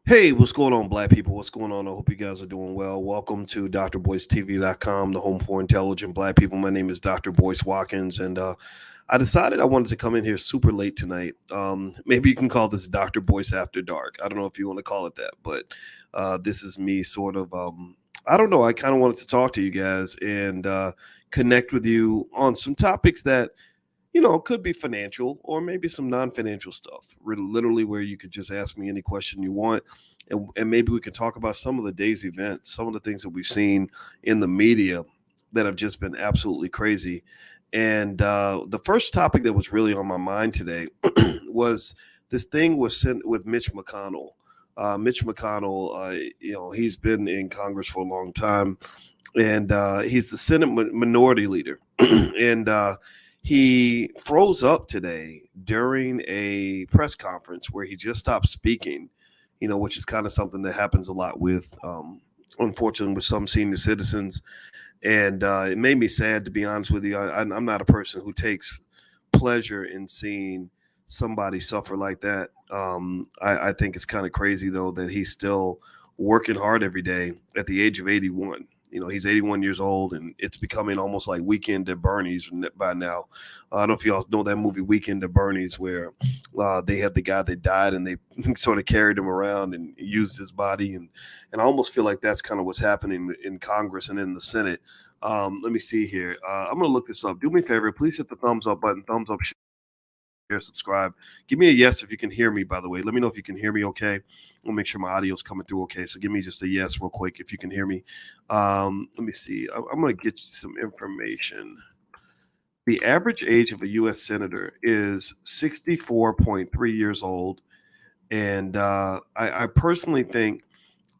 Hey, what's going on, black people? What's going on? I hope you guys are doing well. Welcome to drboycetv.com, the home for intelligent black people. My name is Dr. Boyce Watkins, and I decided I wanted to come in here super late tonight. Maybe you can call this Dr. Boyce After Dark. I don't know if you want to call it that, but this is me sort of, I don't know. I kind of wanted to talk to you guys and connect with you on some topics that it could be financial or maybe some non-financial stuff. Literally, where you could just ask me any question you want, and maybe we could talk about some of the day's events, some of the things that we've seen in the media that have just been absolutely crazy. And the first topic that was really on my mind today was this thing was sent with Mitch McConnell. Mitch McConnell, he's been in Congress for a long time, and he's the Senate minority leader, and he froze up today during a press conference where he just stopped speaking, which is kind of something that happens a lot with, unfortunately, with some senior citizens. And it made me sad, to be honest with you. I'm not a person who takes pleasure in seeing somebody suffer like that. I think it's kind of crazy, though, that he's still working hard every day at the age of 81. He's 81 years old, and it's becoming almost like Weekend at Bernie's by now. I don't know if y'all know that movie Weekend at Bernie's, where they had the guy that died, and they sort of carried him around and used his body, and I almost feel like that's kind of what's happening in Congress and in the Senate. Let me see here. I'm gonna look this up. Do me a favor, please hit the thumbs up button, thumbs up, share, subscribe. Give me a yes if you can hear me, by the way. Let me know if you can hear me okay. I'll make sure my audio is coming through okay. So give me just a yes real quick if you can hear me. Let me see. I'm going to get you some information. The average age of a U.S. Senator is 64.3 years old. And I personally think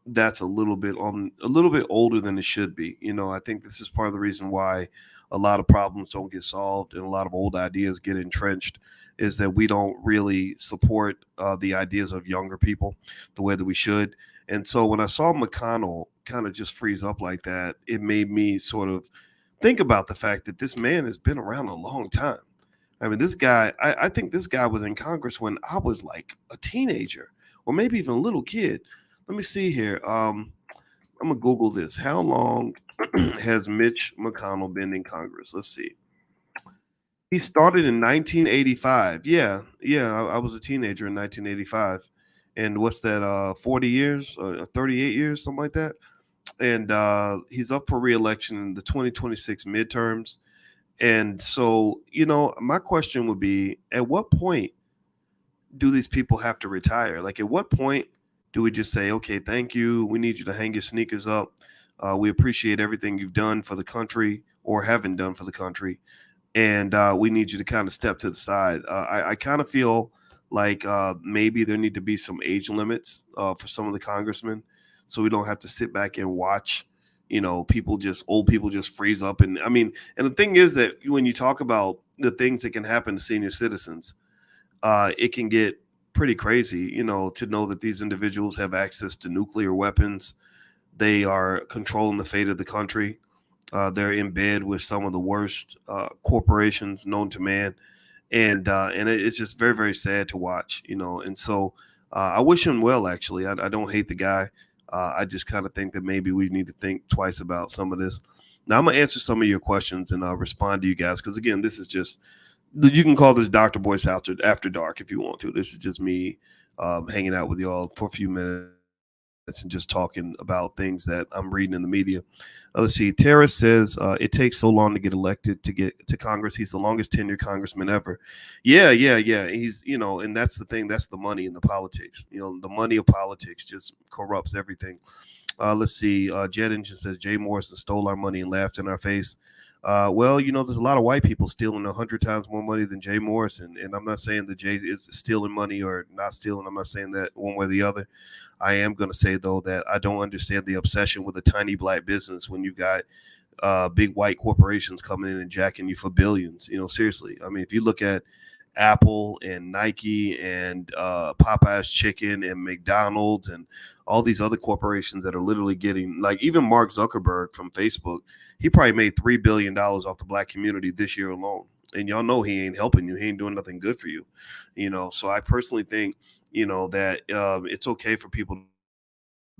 that's a little bit older than it should be. I think this is part of the reason why a lot of problems don't get solved and a lot of old ideas get entrenched, is that we don't really support the ideas of younger people the way that we should. And so when I saw McConnell kind of just freeze up like that, it made me sort of think about the fact that this man has been around a long time. I mean, this guy, I think this guy was in Congress when I was like a teenager or maybe even a little kid. Let me see here. I'm gonna Google this. How long has Mitch McConnell been in Congress? Let's see. He started in 1985. Yeah, yeah. I was a teenager in 1985, and what's that? 40 years, 38 years, something like that. And he's up for reelection in the 2026 midterms. And so, my question would be: at what point do these people have to retire? Like, at what point do we just say, okay, thank you, we need you to hang your sneakers up, we appreciate everything you've done for the country or haven't done for the country, and we need you to kind of step to the side? I kind of feel like maybe there need to be some age limits for some of the congressmen, so we don't have to sit back and watch old people just freeze up. And I mean, and the thing is that when you talk about the things that can happen to senior citizens, it can get pretty crazy, to know that these individuals have access to nuclear weapons. They are controlling the fate of the country. They're in bed with some of the worst corporations known to man, and it's just very, very sad to watch, And so I wish him well. Actually, I don't hate the guy. I just kind of think that maybe we need to think twice about some of this. Now I'm gonna answer some of your questions and respond to you guys, because again, this is just, you can call this Dr. Boyce after dark if you want to. This is just me hanging out with y'all for a few minutes and just talking about things that I'm reading in the media. Let's see. Tara says it takes so long to get elected to get to Congress. He's the longest tenured congressman ever. Yeah, yeah, yeah. He's, and that's the thing. That's the money in the politics. The money of politics just corrupts everything. Let's see. Jet Engine says Jay Morrison stole our money and laughed in our face. Well, there's a lot of white people stealing 100 times more money than Jay Morrison, and I'm not saying that Jay is stealing money or not stealing. I'm not saying that one way or the other. I am going to say, though, that I don't understand the obsession with a tiny black business when you got big white corporations coming in and jacking you for billions. Seriously. I mean, if you look at Apple and Nike and Popeye's Chicken and McDonald's and all these other corporations that are literally getting, like, even Mark Zuckerberg from Facebook, he probably made $3 billion off the black community this year alone. And y'all know he ain't helping you. He ain't doing nothing good for you. So I personally think, that it's okay for people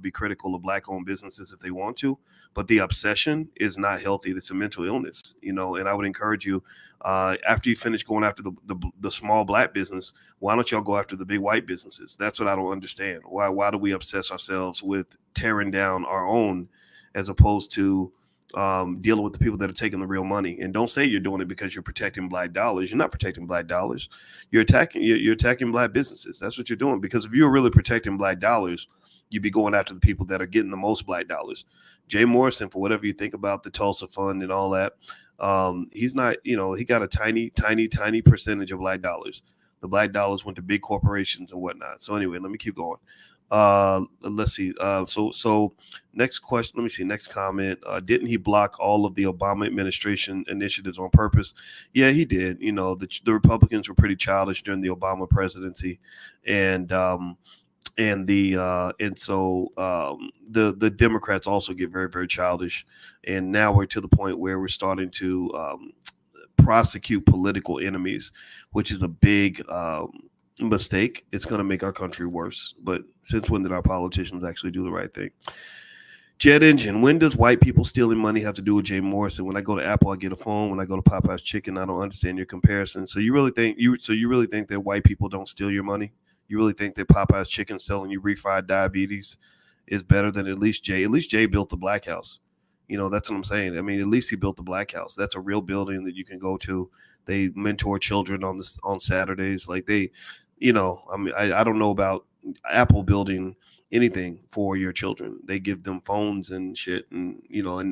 be critical of black-owned businesses if they want to, but the obsession is not healthy. It's a mental illness, and I would encourage you, after you finish going after the small black business, why don't y'all go after the big white businesses? That's what I don't understand. Why do we obsess ourselves with tearing down our own as opposed to dealing with the people that are taking the real money? And don't say you're doing it because you're protecting black dollars. You're not protecting black dollars. You're attacking black businesses. That's what you're doing. Because if you were really protecting black dollars, you'd be going after the people that are getting the most black dollars. Jay Morrison, for whatever you think about the Tulsa Fund and all that, he's not, he got a tiny, tiny, tiny percentage of black dollars. The black dollars went to big corporations and whatnot. So anyway, let me keep going. Let's see. So next question. Let me see. Next comment. Didn't he block all of the Obama administration initiatives on purpose? Yeah, he did. The Republicans were pretty childish during the Obama presidency, and the Democrats also get very, very childish, and now we're to the point where we're starting to prosecute political enemies, which is a big mistake. It's going to make our country worse. But since when did our politicians actually do the right thing? Jet Engine, when does white people stealing money have to do with Jay Morrison? When I go to Apple, I get a phone. When I go to Popeye's Chicken, I don't understand your comparison. So you really think that white people don't steal your money? You really think that Popeye's Chicken selling you refried diabetes is better than at least Jay? At least Jay built the Black House. That's what I'm saying. I mean, at least he built the Black House. That's a real building that you can go to. They mentor children on Saturdays. Like I don't know about Apple building anything for your children. They give them phones and shit, and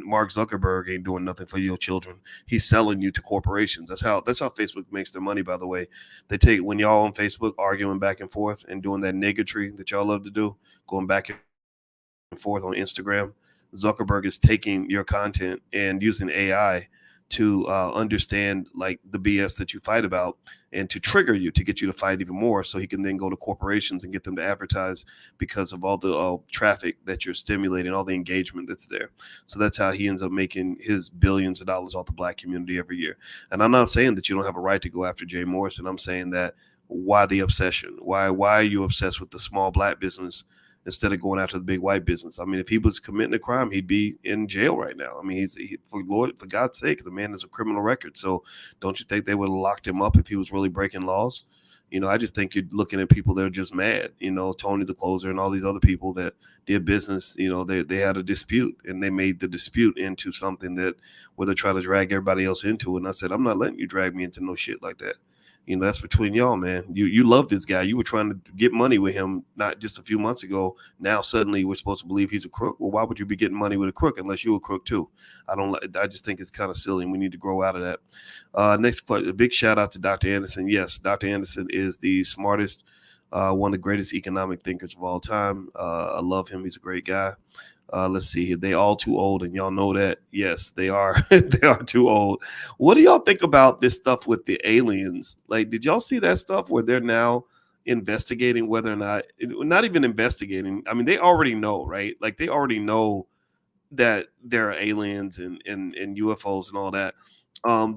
Mark Zuckerberg ain't doing nothing for your children. He's selling you to corporations. That's how Facebook makes their money, by the way. They take, when y'all on Facebook arguing back and forth and doing that niggatry that y'all love to do, going back and forth on Instagram, Zuckerberg is taking your content and using AI to understand like the BS that you fight about and to trigger you, to get you to fight even more, so he can then go to corporations and get them to advertise because of all the traffic that you're stimulating, all the engagement that's there. So that's how he ends up making his billions of dollars off the black community every year. And I'm not saying that you don't have a right to go after Jay Morrison. I'm saying that why the obsession? Why are you obsessed with the small black business instead of going after the big white business? I mean, if he was committing a crime, he'd be in jail right now. I mean, for God's sake, the man has a criminal record. So don't you think they would have locked him up if he was really breaking laws? I just think you're looking at people that are just mad. Tony the Closer and all these other people that did business, they had a dispute, and they made the dispute into something that where they're trying to drag everybody else into. And I said, I'm not letting you drag me into no shit like that. That's between y'all, man. You love this guy. You were trying to get money with him not just a few months ago. Now suddenly we're supposed to believe he's a crook. Well, why would you be getting money with a crook unless you're a crook too? I just think it's kind of silly, and we need to grow out of that. Next question. A big shout out to Dr. Anderson. Yes, Dr. Anderson is the smartest, one of the greatest economic thinkers of all time. I love him. He's a great guy. Let's see here. They all too old, and y'all know that. Yes, they are. They are too old. What do y'all think about this stuff with the aliens? Like, did y'all see that stuff where they're now investigating whether or not even investigating. I mean, they already know, right? Like they already know that there are aliens and UFOs and all that.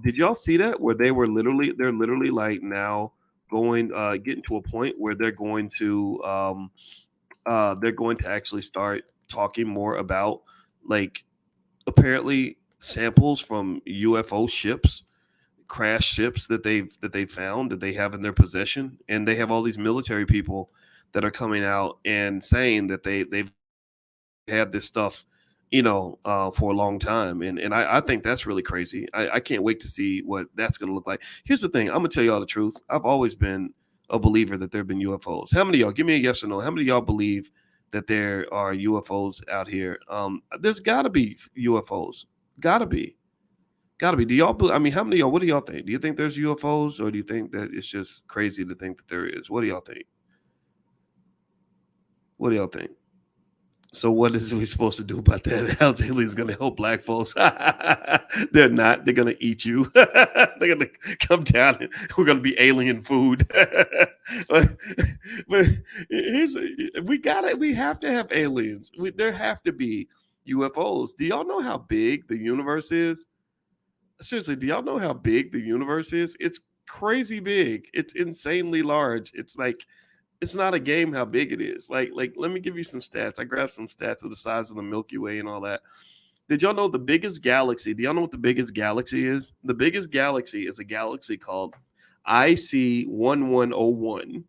Did y'all see that where they're literally like now going getting to a point where they're going to actually start talking more about like apparently samples from UFO ships, crash ships that they've found that they have in their possession, and they have all these military people that are coming out and saying that they've had this stuff, for a long time, and I think that's really crazy. I can't wait to see what that's going to look like. Here's the thing: I'm gonna tell y'all the truth. I've always been a believer that there have been UFOs. How many of y'all? Give me a yes or no. How many of y'all believe that there are UFOs out here? There's got to be UFOs. Gotta be. Do y'all? I mean, how many of y'all? What do y'all think? Do you think there's UFOs, or do you think that it's just crazy to think that there is? What do y'all think? What do y'all think? So what is we supposed to do about that? How's aliens going to help black folks? They're not. They're going to eat you. They're going to come down and we're going to be alien food. but we have to have aliens. There have to be UFOs. Do y'all know how big the universe is? Seriously, do y'all know how big the universe is? It's crazy big. It's insanely large. It's like It's not a game how big it is. Like let me give you some stats. I grabbed some stats of the size of the Milky Way and all that. Did y'all know the biggest galaxy? Do y'all know what the biggest galaxy is? The biggest galaxy is a galaxy called IC1101.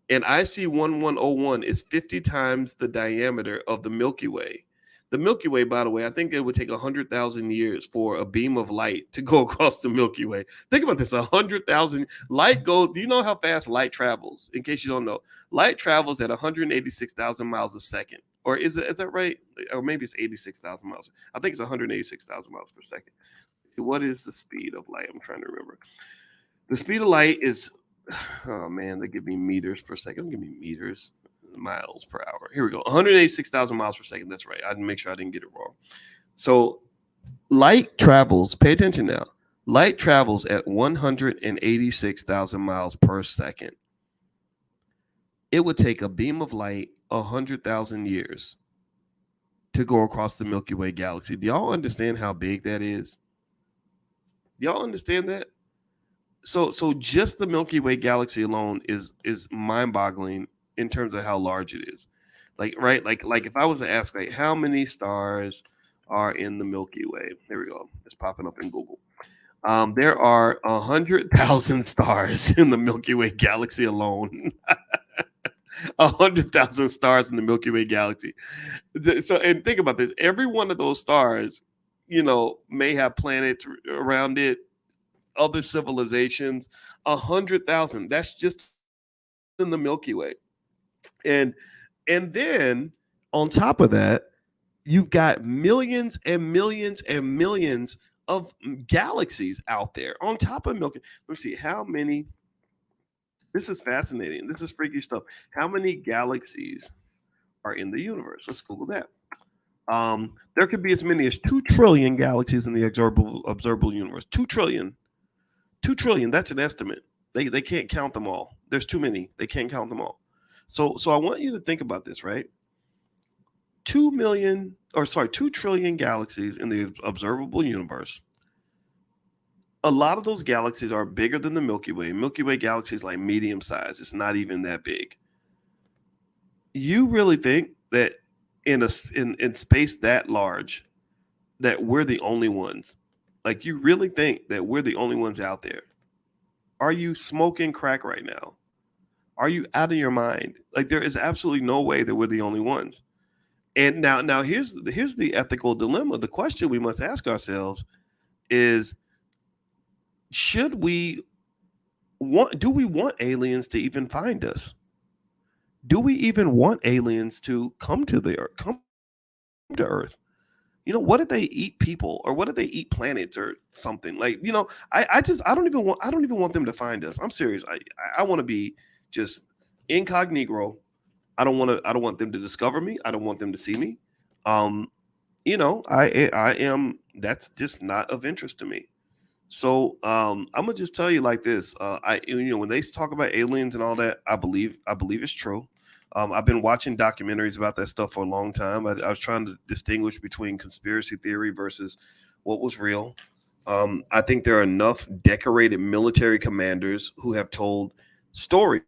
And IC1101 is 50 times the diameter of the Milky Way. The Milky Way, by the way, I think it would take 100,000 years for a beam of light to go across the Milky Way. Think about this, 100,000. Light goes, do you know how fast light travels? In case you don't know, light travels at 186,000 miles a second. Or is that right? Or maybe it's 86,000 miles. I think it's 186,000 miles per second. What is the speed of light? I'm trying to remember. The speed of light is, oh man, they give me meters per second. Give me meters, miles per hour. Here we go. 186,000 miles per second. That's right. I didn't make sure I didn't get it wrong. So light travels, pay attention now. Light travels at 186,000 miles per second. It would take a beam of light 100,000 years to go across the Milky Way galaxy. Do y'all understand how big that is? Do y'all understand that? So just the Milky Way galaxy alone is mind-boggling in terms of how large it is. Like, right? Like if I was to ask, like, how many stars are in the Milky Way? There we go. It's popping up in Google. There are 100,000 stars in the Milky Way galaxy alone. 100,000 stars in the Milky Way galaxy. So, and think about this: every one of those stars, may have planets around it, other civilizations. 100,000. That's just in the Milky Way, and then on top of that, you've got millions and millions and millions of galaxies out there on top of Milky. Let's see how many. This is fascinating. This is freaky stuff. How many galaxies are in the universe? Let's Google that. There could be as many as 2 trillion galaxies in the observable universe. 2 trillion. 2 trillion. That's an estimate. They can't count them all. There's too many. They can't count them all. So I want you to think about this, right? 2 trillion galaxies in the observable universe. A lot of those galaxies are bigger than the Milky Way. Milky Way galaxy is like medium size. It's not even that big. You really think that in space that large, that we're the only ones? Like, you really think that we're the only ones out there? Are you smoking crack right now? Are you out of your mind? Like, there is absolutely no way that we're the only ones. And now here's the ethical dilemma. The question we must ask ourselves is, do we want aliens to even find us? Do we even want aliens to come to Earth? What if they eat people, or what if they eat planets or something? Like, I don't even want them to find us. I'm serious. I want to be just incognito. I don't want them to discover me. I don't want them to see me. I am. That's just not of interest to me. So I'm gonna just tell you like this. When they talk about aliens and all that, I believe it's true. I've been watching documentaries about that stuff for a long time. I was trying to distinguish between conspiracy theory versus what was real. I think there are enough decorated military commanders who have told stories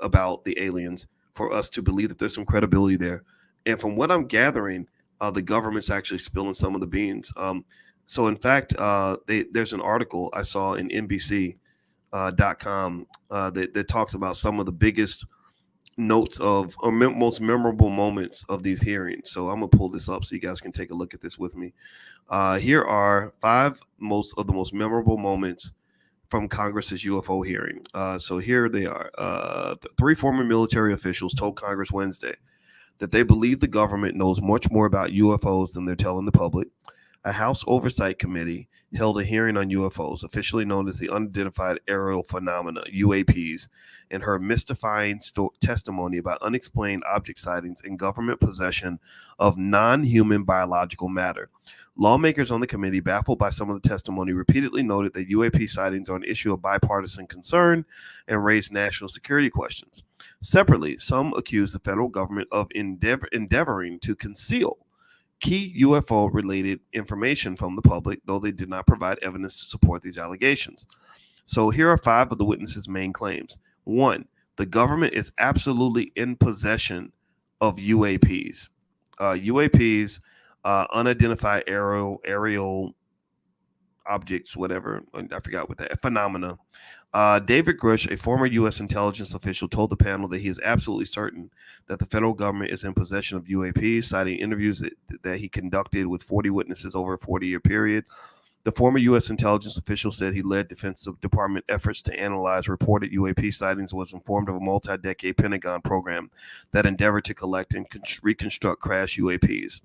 about the aliens for us to believe that there's some credibility there. And from what I'm gathering, the government's actually spilling some of the beans. So in fact, there's an article I saw in NBC.com that talks about some of the biggest notes of or most memorable moments of these hearings. So I'm gonna pull this up so you guys can take a look at this with me. Here are 5 most memorable moments from Congress's UFO hearing. So here they are. 3 former military officials told Congress Wednesday that they believe the government knows much more about UFOs than they're telling the public. A House Oversight Committee held a hearing on UFOs, officially known as the Unidentified Aerial Phenomena, UAPs, and heard mystifying testimony about unexplained object sightings in government possession of non-human biological matter. Lawmakers on the committee, baffled by some of the testimony, repeatedly noted that UAP sightings are an issue of bipartisan concern and raised national security questions. Separately, some accused the federal government of endeavoring to conceal key UFO-related information from the public, though they did not provide evidence to support these allegations. So here are 5 of the witnesses' main claims. 1, The government is absolutely in possession of UAPs. UAPs, unidentified aerial objects, whatever. I forgot what that phenomena. David Grush, a former U.S. intelligence official, told the panel that he is absolutely certain that the federal government is in possession of UAPs, citing interviews that he conducted with 40 witnesses over a 40-year period. The former U.S. intelligence official said he led Defense Department efforts to analyze reported UAP sightings and was informed of a multi-decade Pentagon program that endeavored to collect and reconstruct crashed UAPs.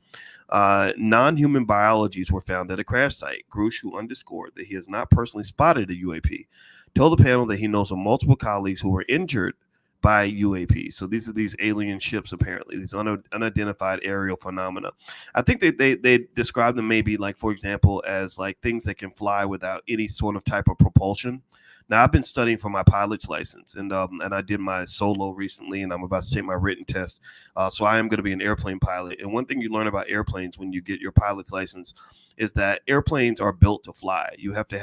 Non-human biologies were found at a crash site. Grush, who underscored that he has not personally spotted a UAP, told the panel that he knows of multiple colleagues who were injured by UAP. So these are these alien ships, apparently, these unidentified aerial phenomena. I think they describe them maybe like, for example, as like things that can fly without any sort of type of propulsion. Now, I've been studying for my pilot's license, and I did my solo recently, and I'm about to take my written test. So I am going to be an airplane pilot. And one thing you learn about airplanes when you get your pilot's license is that airplanes are built to fly. You have to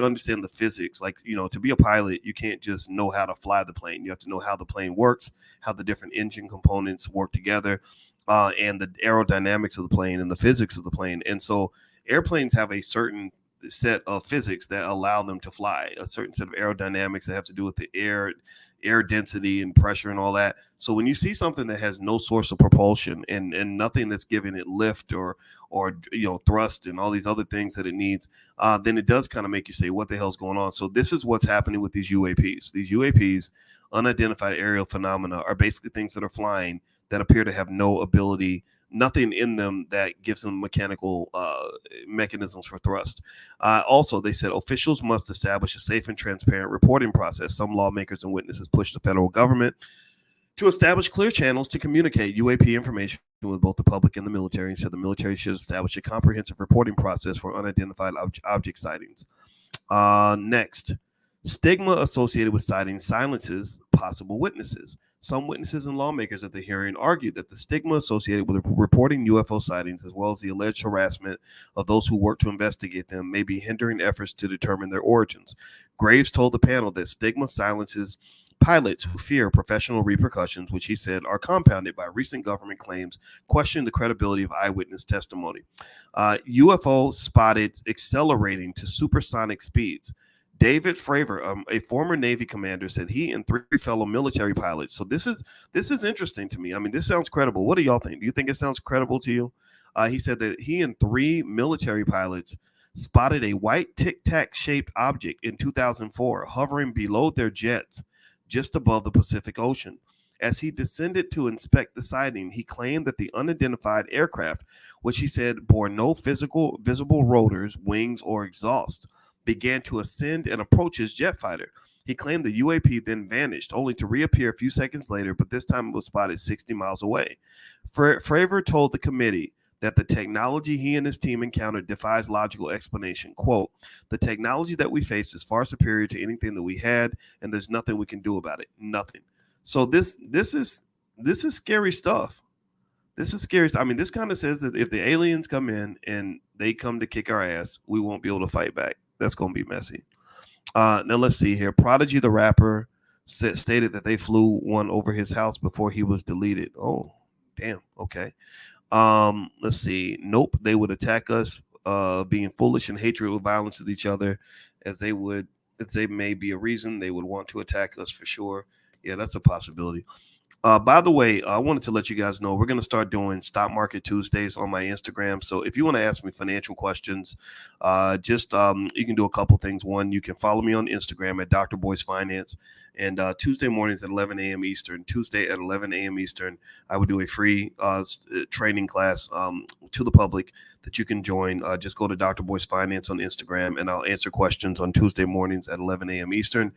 understand the physics. Like, to be a pilot, you can't just know how to fly the plane. You have to know how the plane works, how the different engine components work together, and the aerodynamics of the plane and the physics of the plane. And so airplanes have a certain set of physics that allow them to fly, a certain set of aerodynamics that have to do with the air density and pressure and all that. So when you see something that has no source of propulsion and nothing that's giving it lift or thrust and all these other things that it needs, then it does kind of make you say, what the hell's going on? So this is what's happening with these UAPs. These UAPs, unidentified aerial phenomena, are basically things that are flying that appear to have no ability, nothing in them that gives them mechanical mechanisms for thrust. Also, they said officials must establish a safe and transparent reporting process. Some lawmakers and witnesses pushed the federal government to establish clear channels to communicate UAP information with both the public and the military, and said the military should establish a comprehensive reporting process for unidentified object sightings. Next, stigma associated with sightings silences possible witnesses. Some witnesses and lawmakers at the hearing argued that the stigma associated with reporting UFO sightings, as well as the alleged harassment of those who work to investigate them, may be hindering efforts to determine their origins. Graves told the panel that stigma silences pilots who fear professional repercussions, which he said are compounded by recent government claims questioning the credibility of eyewitness testimony. UFO spotted accelerating to supersonic speeds. David Fravor, a former Navy commander, said he and 3 fellow military pilots. So this is interesting to me. I mean, this sounds credible. What do y'all think? Do you think it sounds credible to you? He said that he and 3 military pilots spotted a white tic-tac shaped object in 2004 hovering below their jets just above the Pacific Ocean. As he descended to inspect the sighting, he claimed that the unidentified aircraft, which he said bore no visible rotors, wings, or exhaust, began to ascend and approach his jet fighter. He claimed the UAP then vanished, only to reappear a few seconds later, but this time it was spotted 60 miles away. Fravor told the committee that the technology he and his team encountered defies logical explanation. Quote, "The technology that we face is far superior to anything that we had, and there's nothing we can do about it. Nothing." So this is scary stuff. This is scary. I mean, this kind of says that if the aliens come in and they come to kick our ass, we won't be able to fight back. That's going to be messy. Now let's see here. Prodigy, the rapper, stated that they flew one over his house before he was deleted. Oh, damn. Okay. Let's see. Nope. They would attack us, being foolish and hatred with violence with each other, as they may be a reason they would want to attack us for sure. Yeah, that's a possibility. By the way, I wanted to let you guys know we're going to start doing Stock Market Tuesdays on my Instagram. So if you want to ask me financial questions, you can do a couple things. One, you can follow me on Instagram at Dr. Boyce Finance. And Tuesday mornings at 11 a.m. Eastern, Tuesday at 11 a.m. Eastern, I would do a free training class to the public that you can join. Just go to Dr. Boyce Finance on Instagram, and I'll answer questions on Tuesday mornings at 11 a.m. Eastern.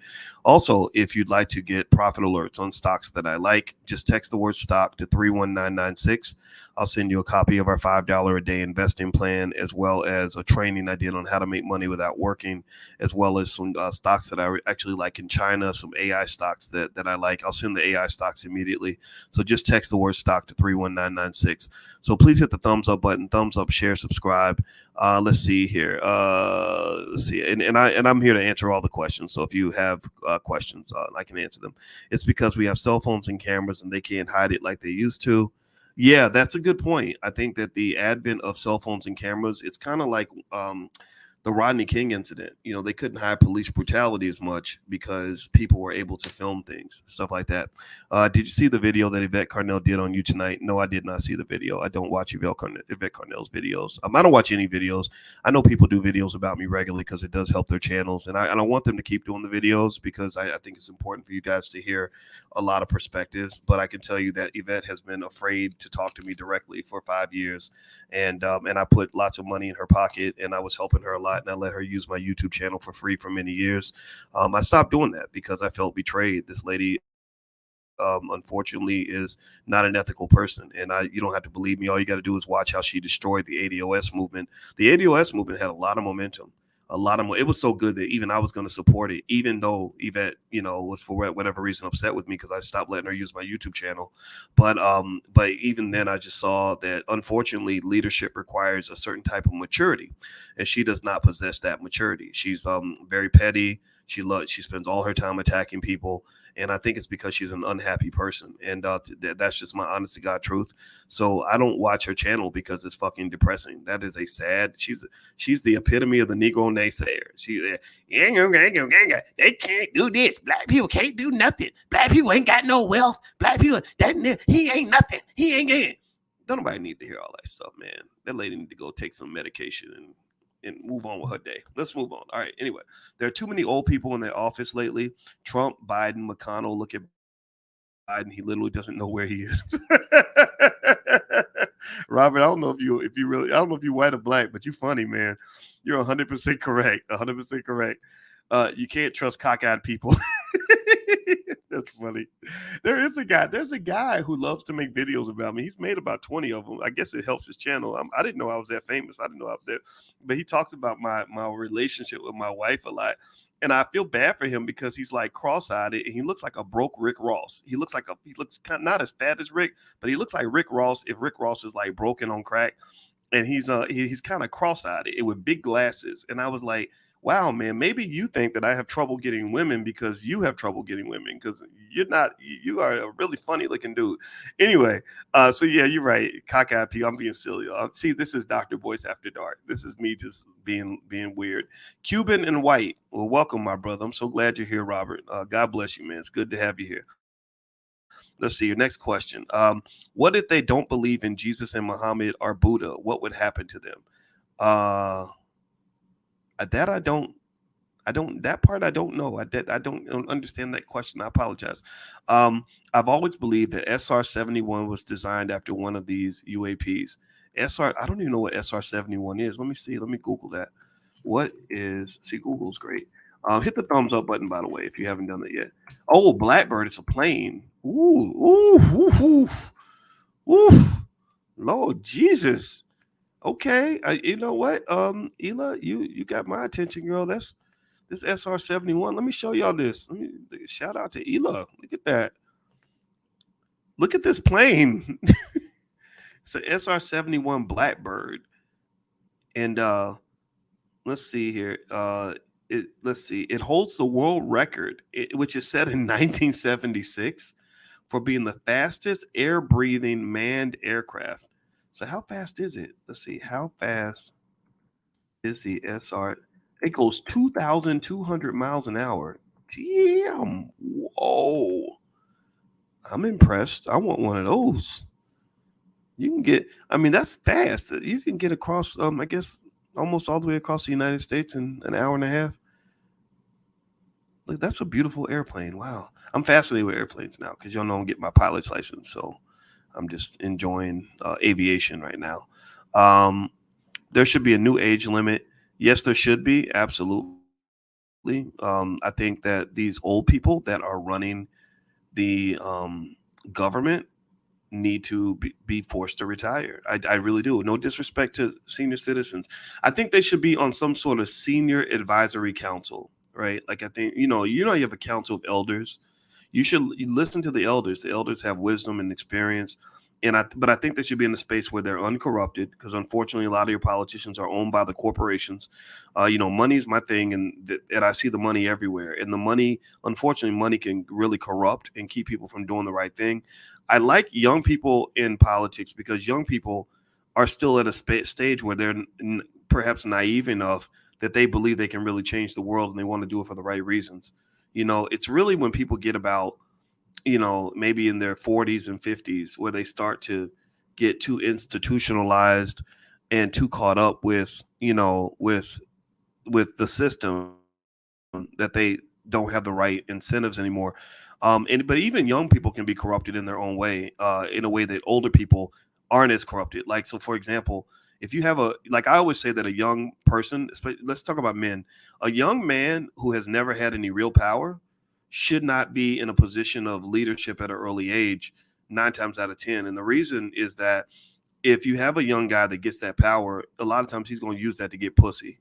Also, if you'd like to get profit alerts on stocks that I like, just text the word stock to 31996. I'll send you a copy of our $5 a day investing plan, as well as a training I did on how to make money without working, as well as some stocks that I actually like in China, some AI stocks that I like. I'll send the AI stocks immediately. So just text the word stock to 31996. So please hit the thumbs up button, thumbs up, share, subscribe. Let's see here. Let's see, and I'm here to answer all the questions. So if you have questions, I can answer them. It's because we have cell phones and cameras, and they can't hide it like they used to. Yeah, that's a good point. I think that the advent of cell phones and cameras, it's kind of like the Rodney King incident. You know, they couldn't hide police brutality as much because people were able to film things, stuff like that. Did you see the video that Yvette Carnell did on You Tonight? No, I did not see the video. I don't watch Yvette Carnell's videos. I don't watch any videos. I know people do videos about me regularly because it does help their channels, and I want them to keep doing the videos because I think it's important for you guys to hear a lot of perspectives. But I can tell you that Yvette has been afraid to talk to me directly for 5 years, and I put lots of money in her pocket, and I was helping her a lot, and I let her use my YouTube channel for free for many years. I stopped doing that because I felt betrayed. This lady, unfortunately, is not an ethical person, and you don't have to believe me. All you got to do is watch how she destroyed the ADOS movement. The ADOS movement had a lot of momentum. It was so good that even I was going to support it, even though Yvette, was for whatever reason upset with me because I stopped letting her use my YouTube channel. But even then, I just saw that unfortunately, leadership requires a certain type of maturity, and she does not possess that maturity. She's very petty. She spends all her time attacking people, and I think it's because she's an unhappy person, and that's just my honest to God truth. So I don't watch her channel because it's fucking depressing. That is a sad. She's the epitome of the Negro naysayer. They can't do this. Black people can't do nothing. Black people ain't got no wealth. Black people, he ain't nothing. He ain't. Don't nobody need to hear all that stuff, man. That lady need to go take some medication and move on with her day. Let's move on. All right. Anyway, there are too many old people in their office lately. Trump, Biden, McConnell. Look at Biden. He literally doesn't know where he is. Robert, I don't know if you white or black, but you funny, man. You're 100% correct. 100% correct. You can't trust cockeyed people. That's funny. There's a guy who loves to make videos about me. He's made about 20 of them. I guess it helps his channel. I didn't know I was that famous. I didn't know I was there. But he talks about my relationship with my wife a lot. And I feel bad for him because he's like cross-eyed and he looks like a broke Rick Ross. He looks kind of not as fat as Rick, but he looks like Rick Ross if Rick Ross is like broken on crack. And he's kind of cross-eyed with big glasses. And I was like, wow, man, maybe you think that I have trouble getting women because you have trouble getting women because you are a really funny looking dude. Anyway, so yeah, you're right. Cockeyed people, I'm being silly. See, this is Dr. Boyce After Dark. This is me just being weird. Cuban and white. Well, welcome, my brother. I'm so glad you're here, Robert. God bless you, man. It's good to have you here. Let's see your next question. What if they don't believe in Jesus and Muhammad or Buddha? What would happen to them? That I don't know. I don't understand that question. I apologize. I've always believed that SR71 was designed after one of these UAPs. I don't even know what SR71 is. Let me see. Let me Google that. Google's great. Hit the thumbs up button, by the way, if you haven't done it yet. Oh, Blackbird is a plane. Ooh. Lord Jesus. Okay, you know what, Ela, you got my attention, girl. This SR71. Let me show y'all this. Shout out to Ela. Look at that. Look at this plane. It's an SR71 Blackbird, and let's see here. It holds the world record, which is set in 1976, for being the fastest air-breathing manned aircraft. So how fast is it? Let's see. How fast is the SR? It goes 2,200 miles an hour. Damn. Whoa. I'm impressed. I want one of those. You can get, that's fast. You can get across, I guess, almost all the way across the United States in an hour and a half. Look, that's a beautiful airplane. Wow. I'm fascinated with airplanes now because y'all know I'm getting my pilot's license. So I'm just enjoying aviation right now. There should be a new age limit. Yes, there should be. Absolutely. I think that these old people that are running the government need to be forced to retire. I really do. No disrespect to senior citizens. I think they should be on some sort of senior advisory council, right? Like I think, you have a council of elders. You listen to the elders. The elders have wisdom and experience. But I think they should be in a space where they're uncorrupted, because unfortunately a lot of your politicians are owned by the corporations. Money is my thing, and I see the money everywhere. And the money, unfortunately, money can really corrupt and keep people from doing the right thing. I like young people in politics because young people are still at a stage where they're perhaps naive enough that they believe they can really change the world and they want to do it for the right reasons. It's really when people get about, maybe in their 40s and 50s where they start to get too institutionalized and too caught up with, with the system, that they don't have the right incentives anymore. But even young people can be corrupted in their own way, in a way that older people aren't as corrupted. Like, so for example, if you have like I always say that a young person, let's talk about men, a young man who has never had any real power should not be in a position of leadership at an early age, 9 times out of 10. And the reason is that if you have a young guy that gets that power, a lot of times he's going to use that to get pussy.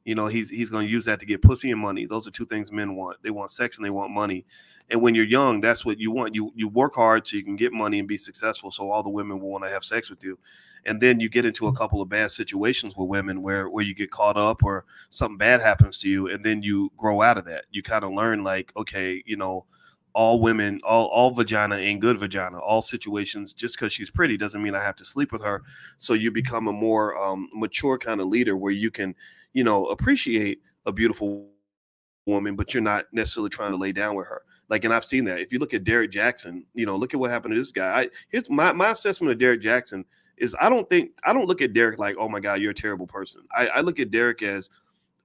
He's going to use that to get pussy and money. Those are two things men want. They want sex and they want money. And when you're young, that's what you want. You work hard so you can get money and be successful, so all the women will want to have sex with you. And then you get into a couple of bad situations with women where you get caught up or something bad happens to you, and then you grow out of that. You kind of learn, like, okay, all women, all vagina ain't good vagina. All situations, just because she's pretty doesn't mean I have to sleep with her. So you become a more mature kind of leader where you can, appreciate a beautiful woman, but you're not necessarily trying to lay down with her. Like, and I've seen that. If you look at Derek Jackson, look at what happened to this guy. Here's my assessment of Derek Jackson is I don't look at Derek like, oh my God, you're a terrible person. I look at Derek as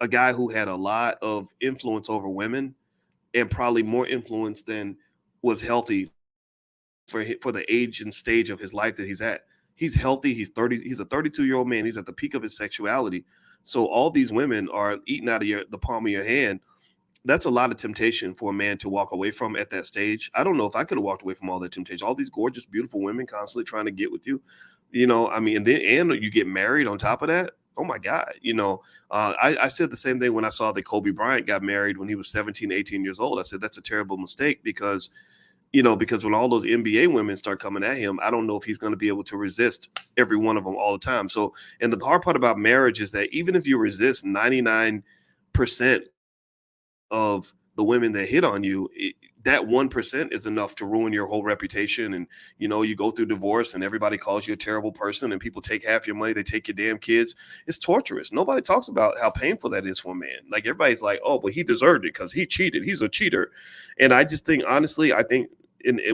a guy who had a lot of influence over women, and probably more influence than was healthy for the age and stage of his life that he's at. He's healthy. He's 30. He's a 32-year-old man. He's at the peak of his sexuality. So all these women are eating out of the palm of your hand. That's a lot of temptation for a man to walk away from at that stage. I don't know if I could have walked away from all that temptation. All these gorgeous, beautiful women constantly trying to get with you. And you get married on top of that. Oh my God. I said the same thing when I saw that Kobe Bryant got married when he was 17, 18 years old. I said, that's a terrible mistake because when all those NBA women start coming at him, I don't know if he's going to be able to resist every one of them all the time. So, and the hard part about marriage is that even if you resist 99% of the women that hit on you, that 1% is enough to ruin your whole reputation. And, you go through divorce and everybody calls you a terrible person and people take half your money. They take your damn kids. It's torturous. Nobody talks about how painful that is for a man. Like, everybody's like, oh, but he deserved it because he cheated. He's a cheater. And I just think, honestly,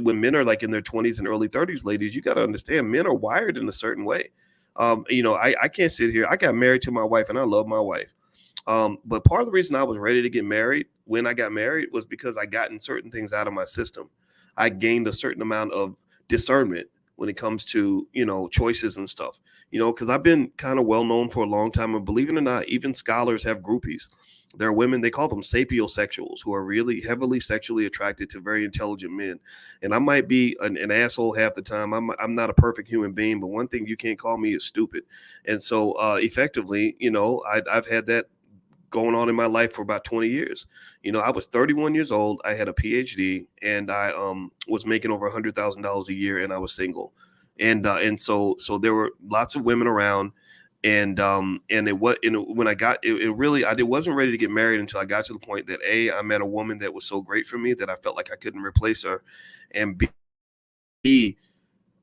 when men are like in their 20s and early 30s, ladies, you got to understand men are wired in a certain way. I can't sit here. I got married to my wife and I love my wife. But part of the reason I was ready to get married when I got married was because I gotten certain things out of my system. I gained a certain amount of discernment when it comes to, choices and stuff, because I've been kind of well known for a long time. And believe it or not, even scholars have groupies. There are women, they call them sapiosexuals, who are really heavily sexually attracted to very intelligent men. And I might be an asshole half the time. I'm not a perfect human being, but one thing you can't call me is stupid. And so effectively, I've had that going on in my life for about 20 years. I was 31 years old. I had a PhD and I was making over $100,000 a year and I was single. And so there were lots of women around. And when I got it really, I wasn't ready to get married until I got to the point that I met a woman that was so great for me that I felt like I couldn't replace her. And B,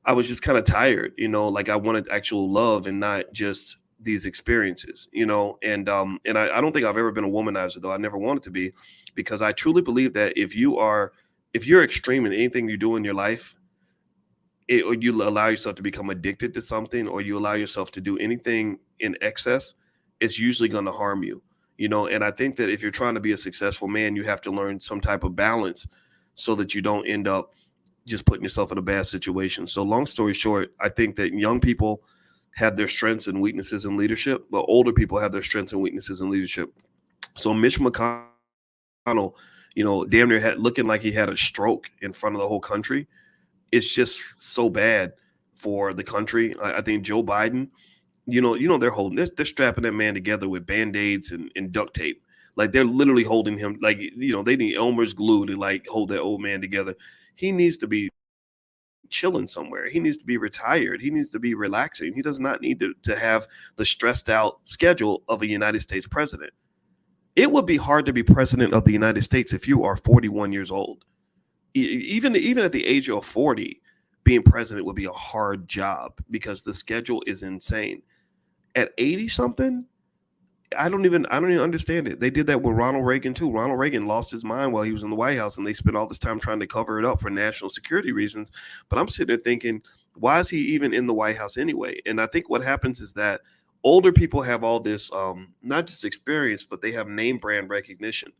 I was just kind of tired, like I wanted actual love and not just these experiences, and I don't think I've ever been a womanizer, though I never wanted to be, because I truly believe that if you're extreme in anything you do in your life, or you allow yourself to become addicted to something, or you allow yourself to do anything in excess, it's usually going to harm you, and I think that if you're trying to be a successful man, you have to learn some type of balance so that you don't end up just putting yourself in a bad situation. So long story short, I think that young people have their strengths and weaknesses in leadership, but older people have their strengths and weaknesses in leadership. So Mitch McConnell, damn near looking like he had a stroke in front of the whole country, it's just so bad for the country. I think Joe Biden, they're strapping that man together with band-aids and duct tape. Like they're literally holding him, like, they need Elmer's glue to like hold that old man together. He needs to be chilling somewhere. He needs to be retired. He needs to be relaxing. He does not need to have the stressed out schedule of a United States president. It would be hard to be president of the United States if you are 41 years old. Even at the age of 40, being president would be a hard job because the schedule is insane. At 80 something, I don't even understand it. They did that with Ronald Reagan too. Ronald Reagan lost his mind while he was in the White House, and they spent all this time trying to cover it up for national security reasons. But I'm sitting there thinking, why is he even in the White House anyway? And I think what happens is that older people have all this, not just experience, but they have name brand recognition.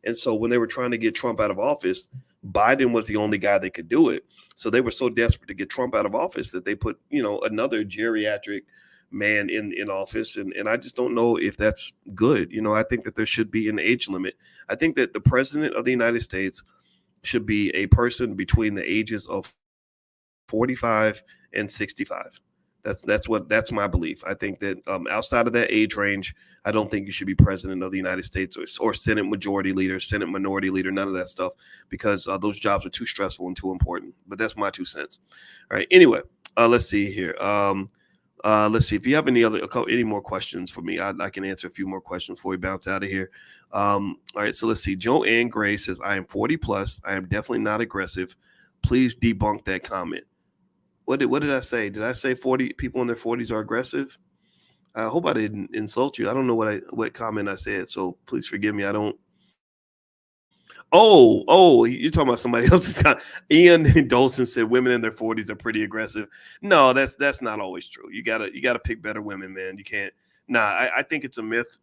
And so when they were trying to get Trump out of office, Biden was the only guy that could do it. So they were so desperate to get Trump out of office that they put, another geriatric man in office. And I just don't know if that's good. I think that there should be an age limit. I think that the president of the United States should be a person between the ages of 45 and 65. That's my belief. I think that outside of that age range, I don't think you should be president of the United States or Senate majority leader, Senate minority leader, none of that stuff, because those jobs are too stressful and too important. But that's my 2 cents. All right. Anyway, let's see here. Let's see if you have any more questions for me. I can answer a few more questions before we bounce out of here. All right. So let's see. Joanne Gray says, I am 40 plus. I am definitely not aggressive. Please debunk that comment. What did I say? Did I say 40 people in their 40s are aggressive? I hope I didn't insult you. I don't know what comment I said, so please forgive me. I don't. Oh, you're talking about somebody else's comment. Ian Dolson said women in their 40s are pretty aggressive. No, that's not always true. You gotta pick better women, man. You can't. Nah, I think it's a myth.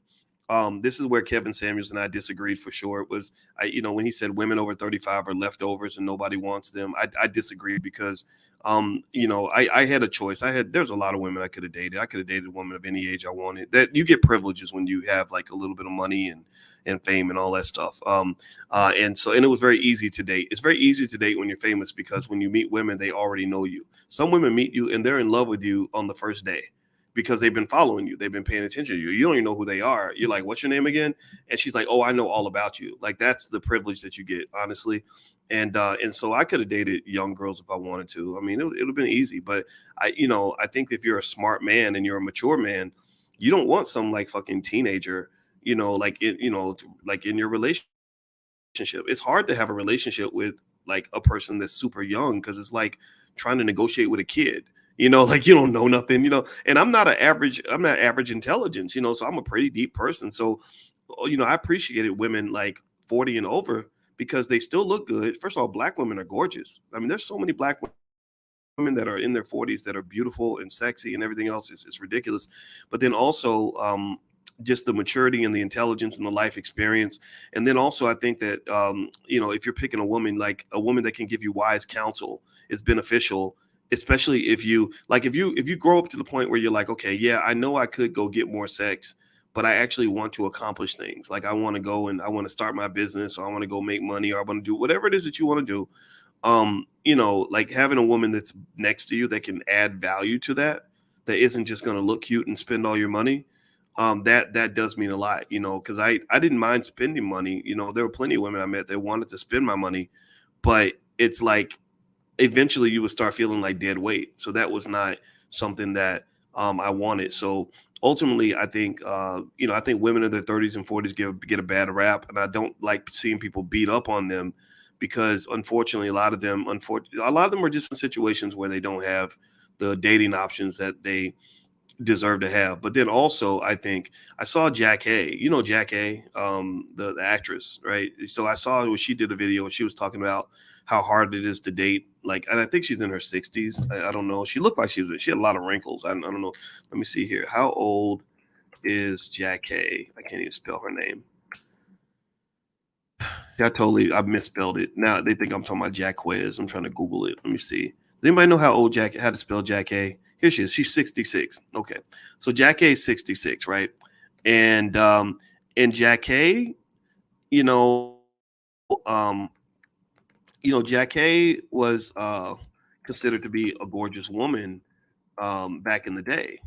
This is where Kevin Samuels and I disagreed for sure. It was, when he said women over 35 are leftovers and nobody wants them, I disagreed because, I had a choice. There's a lot of women I could have dated. I could have dated a woman of any age I wanted. That you get privileges when you have like a little bit of money and fame and all that stuff. And it was very easy to date. It's very easy to date when you're famous because when you meet women, they already know you. Some women meet you and they're in love with you on the first day, because they've been following you. They've been paying attention to you. You don't even know who they are. You're like, what's your name again? And she's like, oh, I know all about you. Like, that's the privilege that you get, honestly. And so I could have dated young girls if I wanted to. I mean, it would have been easy. But I think if you're a smart man and you're a mature man, you don't want some like fucking teenager, like in your relationship. It's hard to have a relationship with like a person that's super young because it's like trying to negotiate with a kid. Like you don't know nothing, and I'm not average intelligence, so I'm a pretty deep person. So, I appreciated women like 40 and over because they still look good. First of all, black women are gorgeous. I mean, there's so many black women that are in their 40s that are beautiful and sexy and everything else is ridiculous. But then also, just the maturity and the intelligence and the life experience. And then also, I think that, if you're picking a woman, like a woman that can give you wise counsel, is beneficial, especially if you grow up to the point where you're like, okay, yeah, I know I could go get more sex, but I actually want to accomplish things. Like I want to go and I want to start my business, or I want to go make money, or I want to do whatever it is that you want to do. Like having a woman that's next to you that can add value to that isn't just going to look cute and spend all your money. That does mean a lot, because I didn't mind spending money. There were plenty of women I met that wanted to spend my money, but it's like eventually you would start feeling like dead weight. So that was not something that I wanted. So ultimately, I think I think women in their 30s and 40s get a bad rap, and I don't like seeing people beat up on them because unfortunately, a lot of them are just in situations where they don't have the dating options that they deserve to have. But then also, I think I saw Jack Hay, Jack Hay, the actress, right? So I saw when she did a video and she was talking about how hard it is to date. Like, and I think she's in her 60s. I don't know. She looked like she had a lot of wrinkles. I don't know. Let me see here. How old is Jack Hay? I can't even spell her name. I misspelled it. Now they think I'm talking about Jack Quiz. I'm trying to Google it. Let me see. Does anybody know how to spell Jack Hay? Here she is. She's 66. Okay. So Jack Hay is 66, right? And Jack Hay, Jack Hay was considered to be a gorgeous woman back in the day.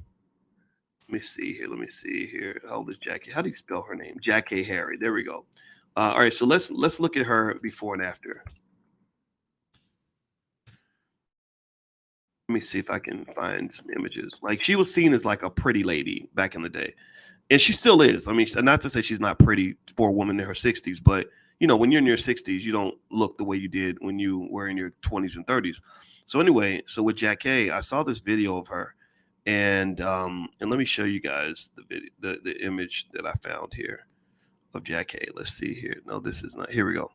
Let me see here. Let me see here. How old is Jackie? How do you spell her name? Jackie Harry. There we go. All right, so let's look at her before and after. Let me see if I can find some images. Like she was seen as like a pretty lady back in the day, and she still is. I mean, not to say she's not pretty for a woman in her 60s, but when you're in your 60s, you don't look the way you did when you were in your 20s and 30s. So anyway, so with Jackie, I saw this video of her, and let me show you guys the video, the image that I found here of Jackie. Let's see here. No, this is not. Here we go.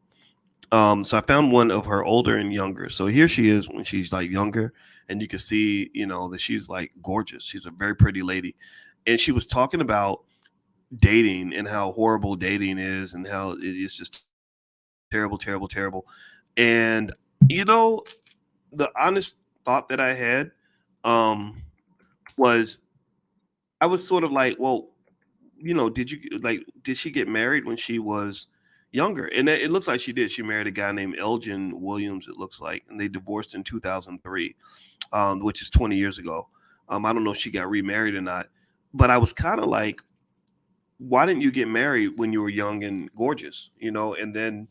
So I found one of her older and younger. So here she is when she's like younger, and you can see, that she's like gorgeous. She's a very pretty lady, and she was talking about dating and how horrible dating is, and how it is just terrible, terrible, terrible. And the honest thought that I had was, I was sort of like, well, did she get married when she was younger? And it looks like she did. She married a guy named Elgin Williams, it looks like, and they divorced in 2003, which is 20 years ago. I don't know if she got remarried or not, but I was kind of like, why didn't you get married when you were young and gorgeous? And then,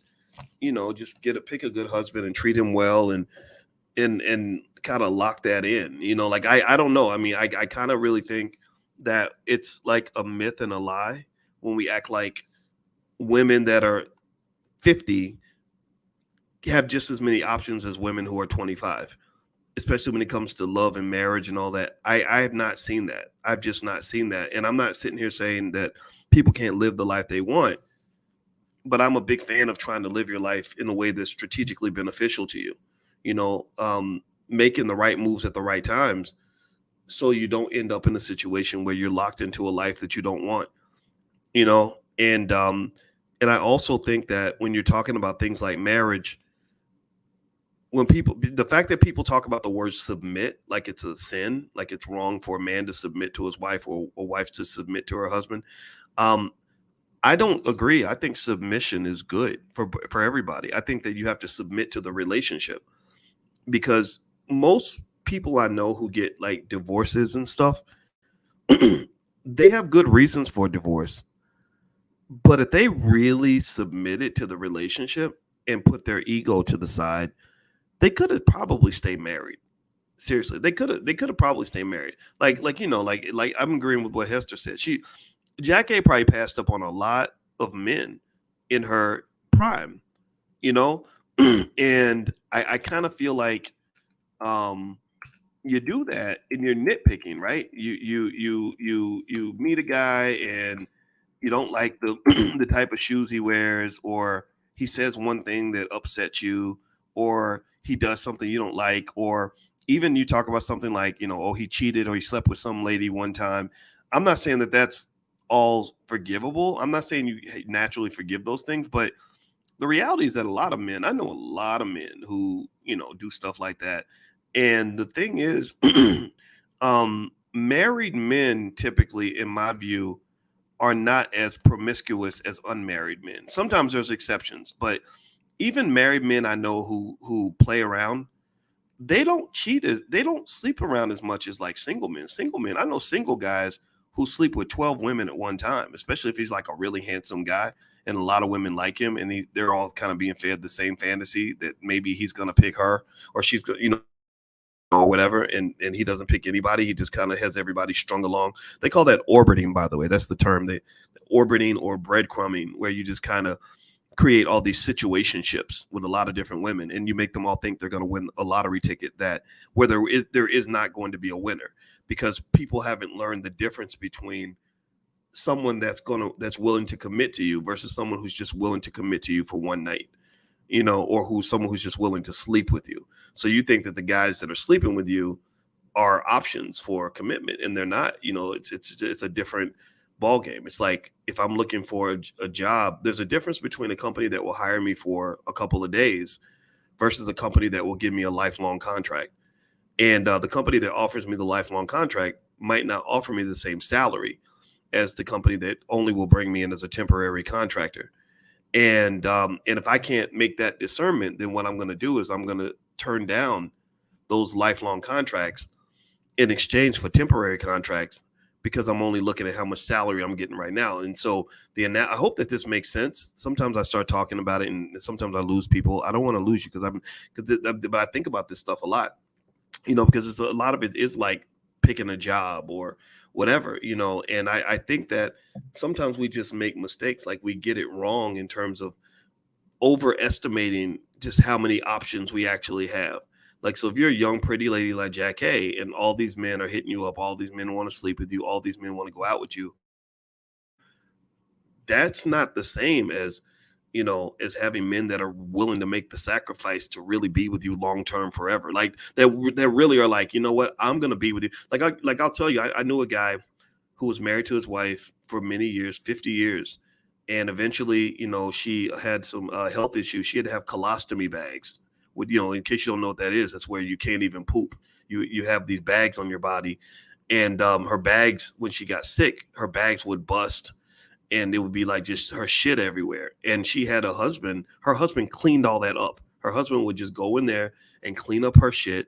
just pick a good husband and treat him well, and kind of lock that in. Like I don't know. I mean, I kind of really think that it's like a myth and a lie when we act like women that are 50 have just as many options as women who are 25, especially when it comes to love and marriage and all that. I have not seen that. I've just not seen that. And I'm not sitting here saying that people can't live the life they want, but I'm a big fan of trying to live your life in a way that's strategically beneficial to you, making the right moves at the right times, so you don't end up in a situation where you're locked into a life that you don't want, and I also think that when you're talking about things like marriage, the fact that people talk about the word submit like it's a sin, like it's wrong for a man to submit to his wife, or a wife to submit to her husband, um, I don't agree. I think submission is good for everybody. I think that you have to submit to the relationship, because most people I know who get like divorces and stuff, they have good reasons for divorce. But if they really submitted to the relationship and put their ego to the side, they could have probably stayed married. Seriously, they could have probably stayed married. Like I'm agreeing with what Hester said. Jackie probably passed up on a lot of men in her prime, you know, and I kind of feel like you do that and you're nitpicking, right? You meet a guy and you don't like the the type of shoes he wears, or he says one thing that upsets you, or he does something you don't like, or even you talk about something like, oh, he cheated or he slept with some lady one time. I'm not saying that that's all forgivable. I'm not saying you naturally forgive those things, but the reality is that a lot of men, I know a lot of men who, do stuff like that. And the thing is, married men typically, in my view, are not as promiscuous as unmarried men. Sometimes there's exceptions, but even married men I know who play around, they don't sleep around as much as like single men. Single men, I know single guys who sleep with 12 women at one time, especially if he's like a really handsome guy and a lot of women like him, and they're all kind of being fed the same fantasy that maybe he's going to pick her, or she's going to, or whatever, and he doesn't pick anybody. He just kind of has everybody strung along. They call that orbiting, by the way. That's the term. They orbiting or breadcrumbing, where you just kind of create all these situationships with a lot of different women, and you make them all think they're going to win a lottery ticket, that where there is not going to be a winner, because people haven't learned the difference between someone that's willing to commit to you versus someone who's just willing to commit to you for one night, or who's someone who's just willing to sleep with you. So you think that the guys that are sleeping with you are options for commitment, and they're not. It's a different ball game. It's like, if I'm looking for a job, there's a difference between a company that will hire me for a couple of days versus a company that will give me a lifelong contract. And the company that offers me the lifelong contract might not offer me the same salary as the company that only will bring me in as a temporary contractor. And if I can't make that discernment, then what I'm going to do is I'm going to turn down those lifelong contracts in exchange for temporary contracts because I'm only looking at how much salary I'm getting right now. And so I hope that this makes sense. Sometimes I start talking about it and sometimes I lose people. I don't want to lose you but I think about this stuff a lot, because it's a lot of it is like picking a job or whatever, and I think that sometimes we just make mistakes, like we get it wrong in terms of overestimating just how many options we actually have. Like, so if you're a young, pretty lady like Jack Hay and all these men are hitting you up, all these men want to sleep with you, all these men want to go out with you, that's not the same as having men that are willing to make the sacrifice to really be with you long term forever. Like that really are like, you know what, I'm gonna be with you. I'll tell you, I knew a guy who was married to his wife for many years, 50 years. And eventually, she had some health issues. She had to have colostomy bags. With, in case you don't know what that is, that's where you can't even poop. You have these bags on your body, and her bags, when she got sick, her bags would bust, and it would be like just her shit everywhere. And she had a husband. Her husband cleaned all that up. Her husband would just go in there and clean up her shit.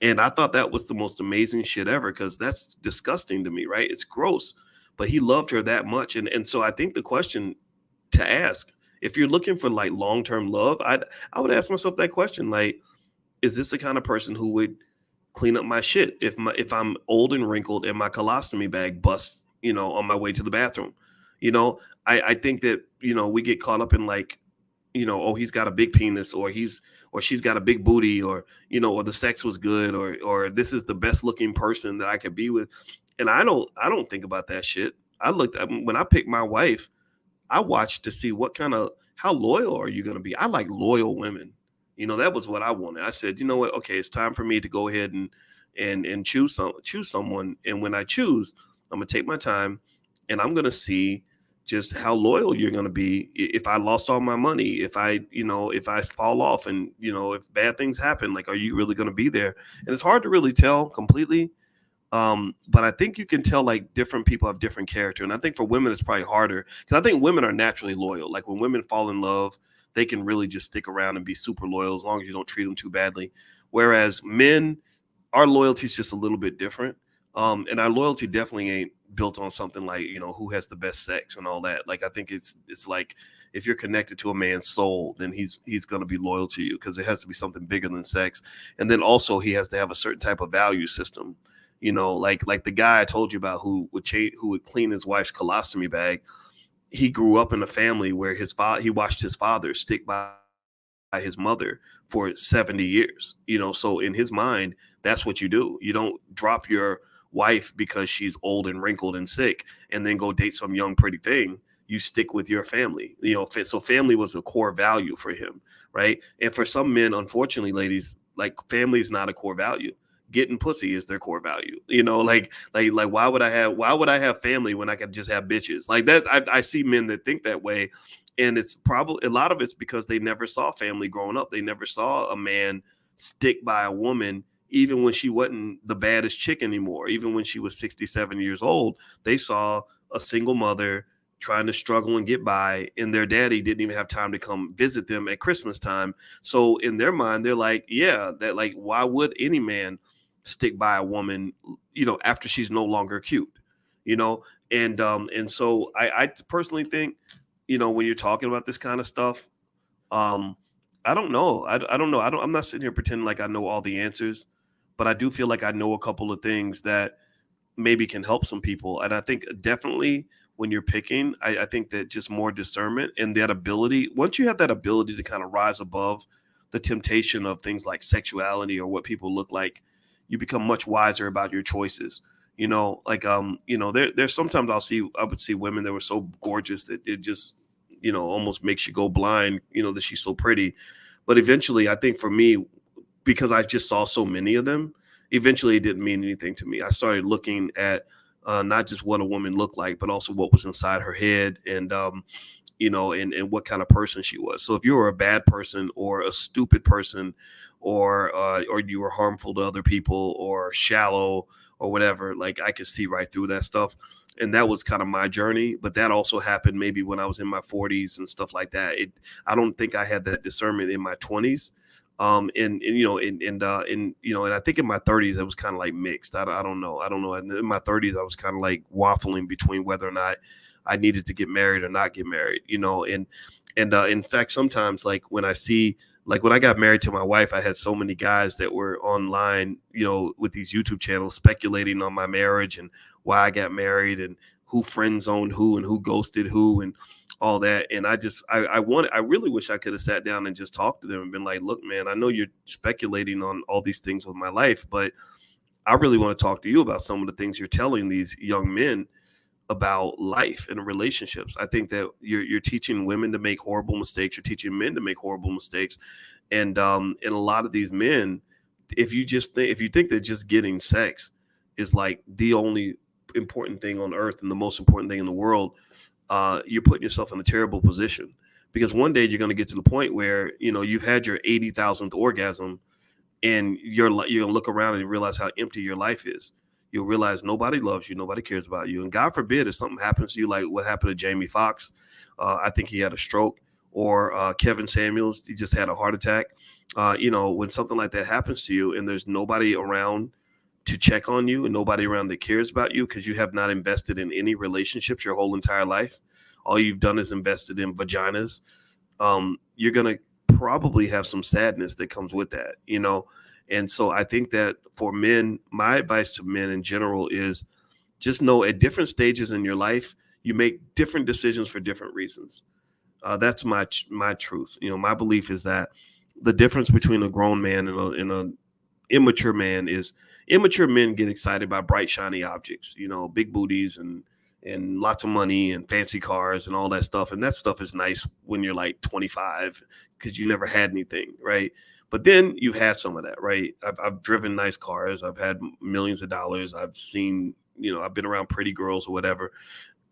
And I thought that was the most amazing shit ever, because that's disgusting to me, right? It's gross. But he loved her that much. And so I think the question to ask, if you're looking for like long-term love, I would ask myself that question. Like, is this the kind of person who would clean up my shit if I'm old and wrinkled and my colostomy bag busts, on my way to the bathroom? I think that, we get caught up in like, oh, he's got a big penis, or she's got a big booty, or or the sex was good, or this is the best looking person that I could be with. And I don't think about that shit. When I picked my wife, I watched to see how loyal are you going to be. I like loyal women. That was what I wanted. I said, you know what? Okay, it's time for me to go ahead and choose someone. And when I choose, I'm gonna take my time, and I'm gonna see just how loyal you're going to be. If I lost all my money, if I fall off, and if bad things happen, like, are you really going to be there? And it's hard to really tell completely. But I think you can tell like different people have different character. And I think for women, it's probably harder, because I think women are naturally loyal. Like when women fall in love, they can really just stick around and be super loyal as long as you don't treat them too badly. Whereas men, our loyalty is just a little bit different. And our loyalty definitely ain't built on something like, who has the best sex and all that. Like, I think it's like, if you're connected to a man's soul, then he's going to be loyal to you, because it has to be something bigger than sex. And then also he has to have a certain type of value system, like the guy I told you about who would clean his wife's colostomy bag. He grew up in a family where he watched his father stick by his mother for 70 years, so in his mind, that's what you do. You don't drop your wife because she's old and wrinkled and sick and then go date some young pretty thing. You stick with your family, so family was a core value for him, right? And for some men, unfortunately, ladies, like, family is not a core value. Getting pussy is their core value, like why would I have family when I could just have bitches like that? I see men that think that way. And it's probably a lot of it's because they never saw family growing up. They never saw a man stick by a woman, even when she wasn't the baddest chick anymore. Even when she was 67 years old, they saw a single mother trying to struggle and get by, and their daddy didn't even have time to come visit them at Christmas time. So in their mind, they're like, yeah, that, like, why would any man stick by a woman, after she's no longer cute, and so I personally think, when you're talking about this kind of stuff, um, I don't know. I don't know. I'm not sitting here pretending like I know all the answers, but I do feel like I know a couple of things that maybe can help some people. And I think definitely when you're picking, I think that just more discernment and that ability, once you have that ability to kind of rise above the temptation of things like sexuality or what people look like, you become much wiser about your choices. There's sometimes I would see women that were so gorgeous that it just, almost makes you go blind, that she's so pretty. But eventually, I think for me, because I just saw so many of them, eventually it didn't mean anything to me. I started looking at not just what a woman looked like, but also what was inside her head, and and what kind of person she was. So if you were a bad person or a stupid person, or you were harmful to other people or shallow or whatever, like, I could see right through that stuff. And that was kind of my journey. But that also happened maybe when I was in my 40s and stuff like that. I don't think I had that discernment in my 20s. And I think in my 30s it was kind of like mixed. I don't know. I don't know. In my 30s I was kind of like waffling between whether or not I needed to get married or not get married. And in fact, sometimes like when I see, like when I got married to my wife, I had so many guys that were online, with these YouTube channels speculating on my marriage and why I got married and who friend zoned who and who ghosted who and all that. And I really wish I could have sat down and just talked to them and been like, look, man, I know you're speculating on all these things with my life, but I really want to talk to you about some of the things you're telling these young men about life and relationships. I think that you're teaching women to make horrible mistakes. You're teaching men to make horrible mistakes, and a lot of these men, if you think that just getting sex is like the only important thing on earth and the most important thing in the world, you're putting yourself in a terrible position, because one day you're going to get to the point where you've had your 80,000th orgasm, and you're gonna look around and realize how empty your life is. You'll realize nobody loves you, nobody cares about you, and God forbid if something happens to you, like what happened to Jamie Foxx. I think he had a stroke, or Kevin Samuels, he just had a heart attack. When something like that happens to you, and there's nobody around to check on you, and nobody around that cares about you, because you have not invested in any relationships your whole entire life. All you've done is invested in vaginas. You're gonna probably have some sadness that comes with that. And so I think that for men, my advice to men in general is just know at different stages in your life, you make different decisions for different reasons. That's my truth. My belief is that the difference between a grown man and a immature man is immature men get excited by bright, shiny objects, big booties and lots of money and fancy cars and all that stuff. And that stuff is nice when you're like 25 because you never had anything, right? But then you had some of that, right? I've driven nice cars. I've had millions of dollars. I've seen, I've been around pretty girls or whatever.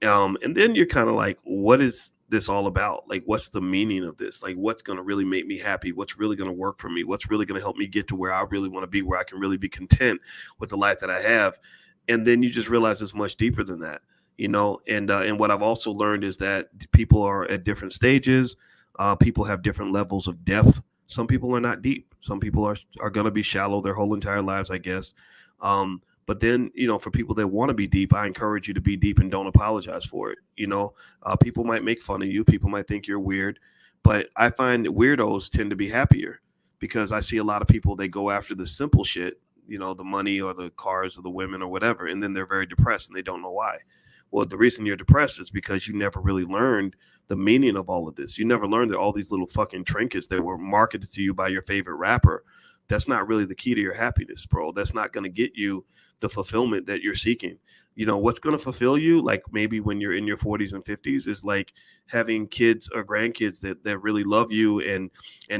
And then you're kind of like, what is this all about? Like, what's the meaning of this? Like, what's going to really make me happy? What's really going to work for me? What's really going to help me get to where I really want to be, where I can really be content with the life that I have? And then you just realize it's much deeper than that, and what I've also learned is that people are at different stages. People have different levels of depth. Some people are not deep. Some people are going to be shallow their whole entire lives, I guess. But then, for people that want to be deep, I encourage you to be deep and don't apologize for it. People might make fun of you. People might think you're weird, but I find weirdos tend to be happier, because I see a lot of people, they go after the simple shit, the money or the cars or the women or whatever, and then they're very depressed and they don't know why. Well, the reason you're depressed is because you never really learned the meaning of all of this. You never learned that all these little fucking trinkets that were marketed to you by your favorite rapper, that's not really the key to your happiness, bro. That's not going to get you the fulfillment that you're seeking. What's going to fulfill you, like maybe when you're in your 40s and 50s, is like having kids or grandkids that really love you, and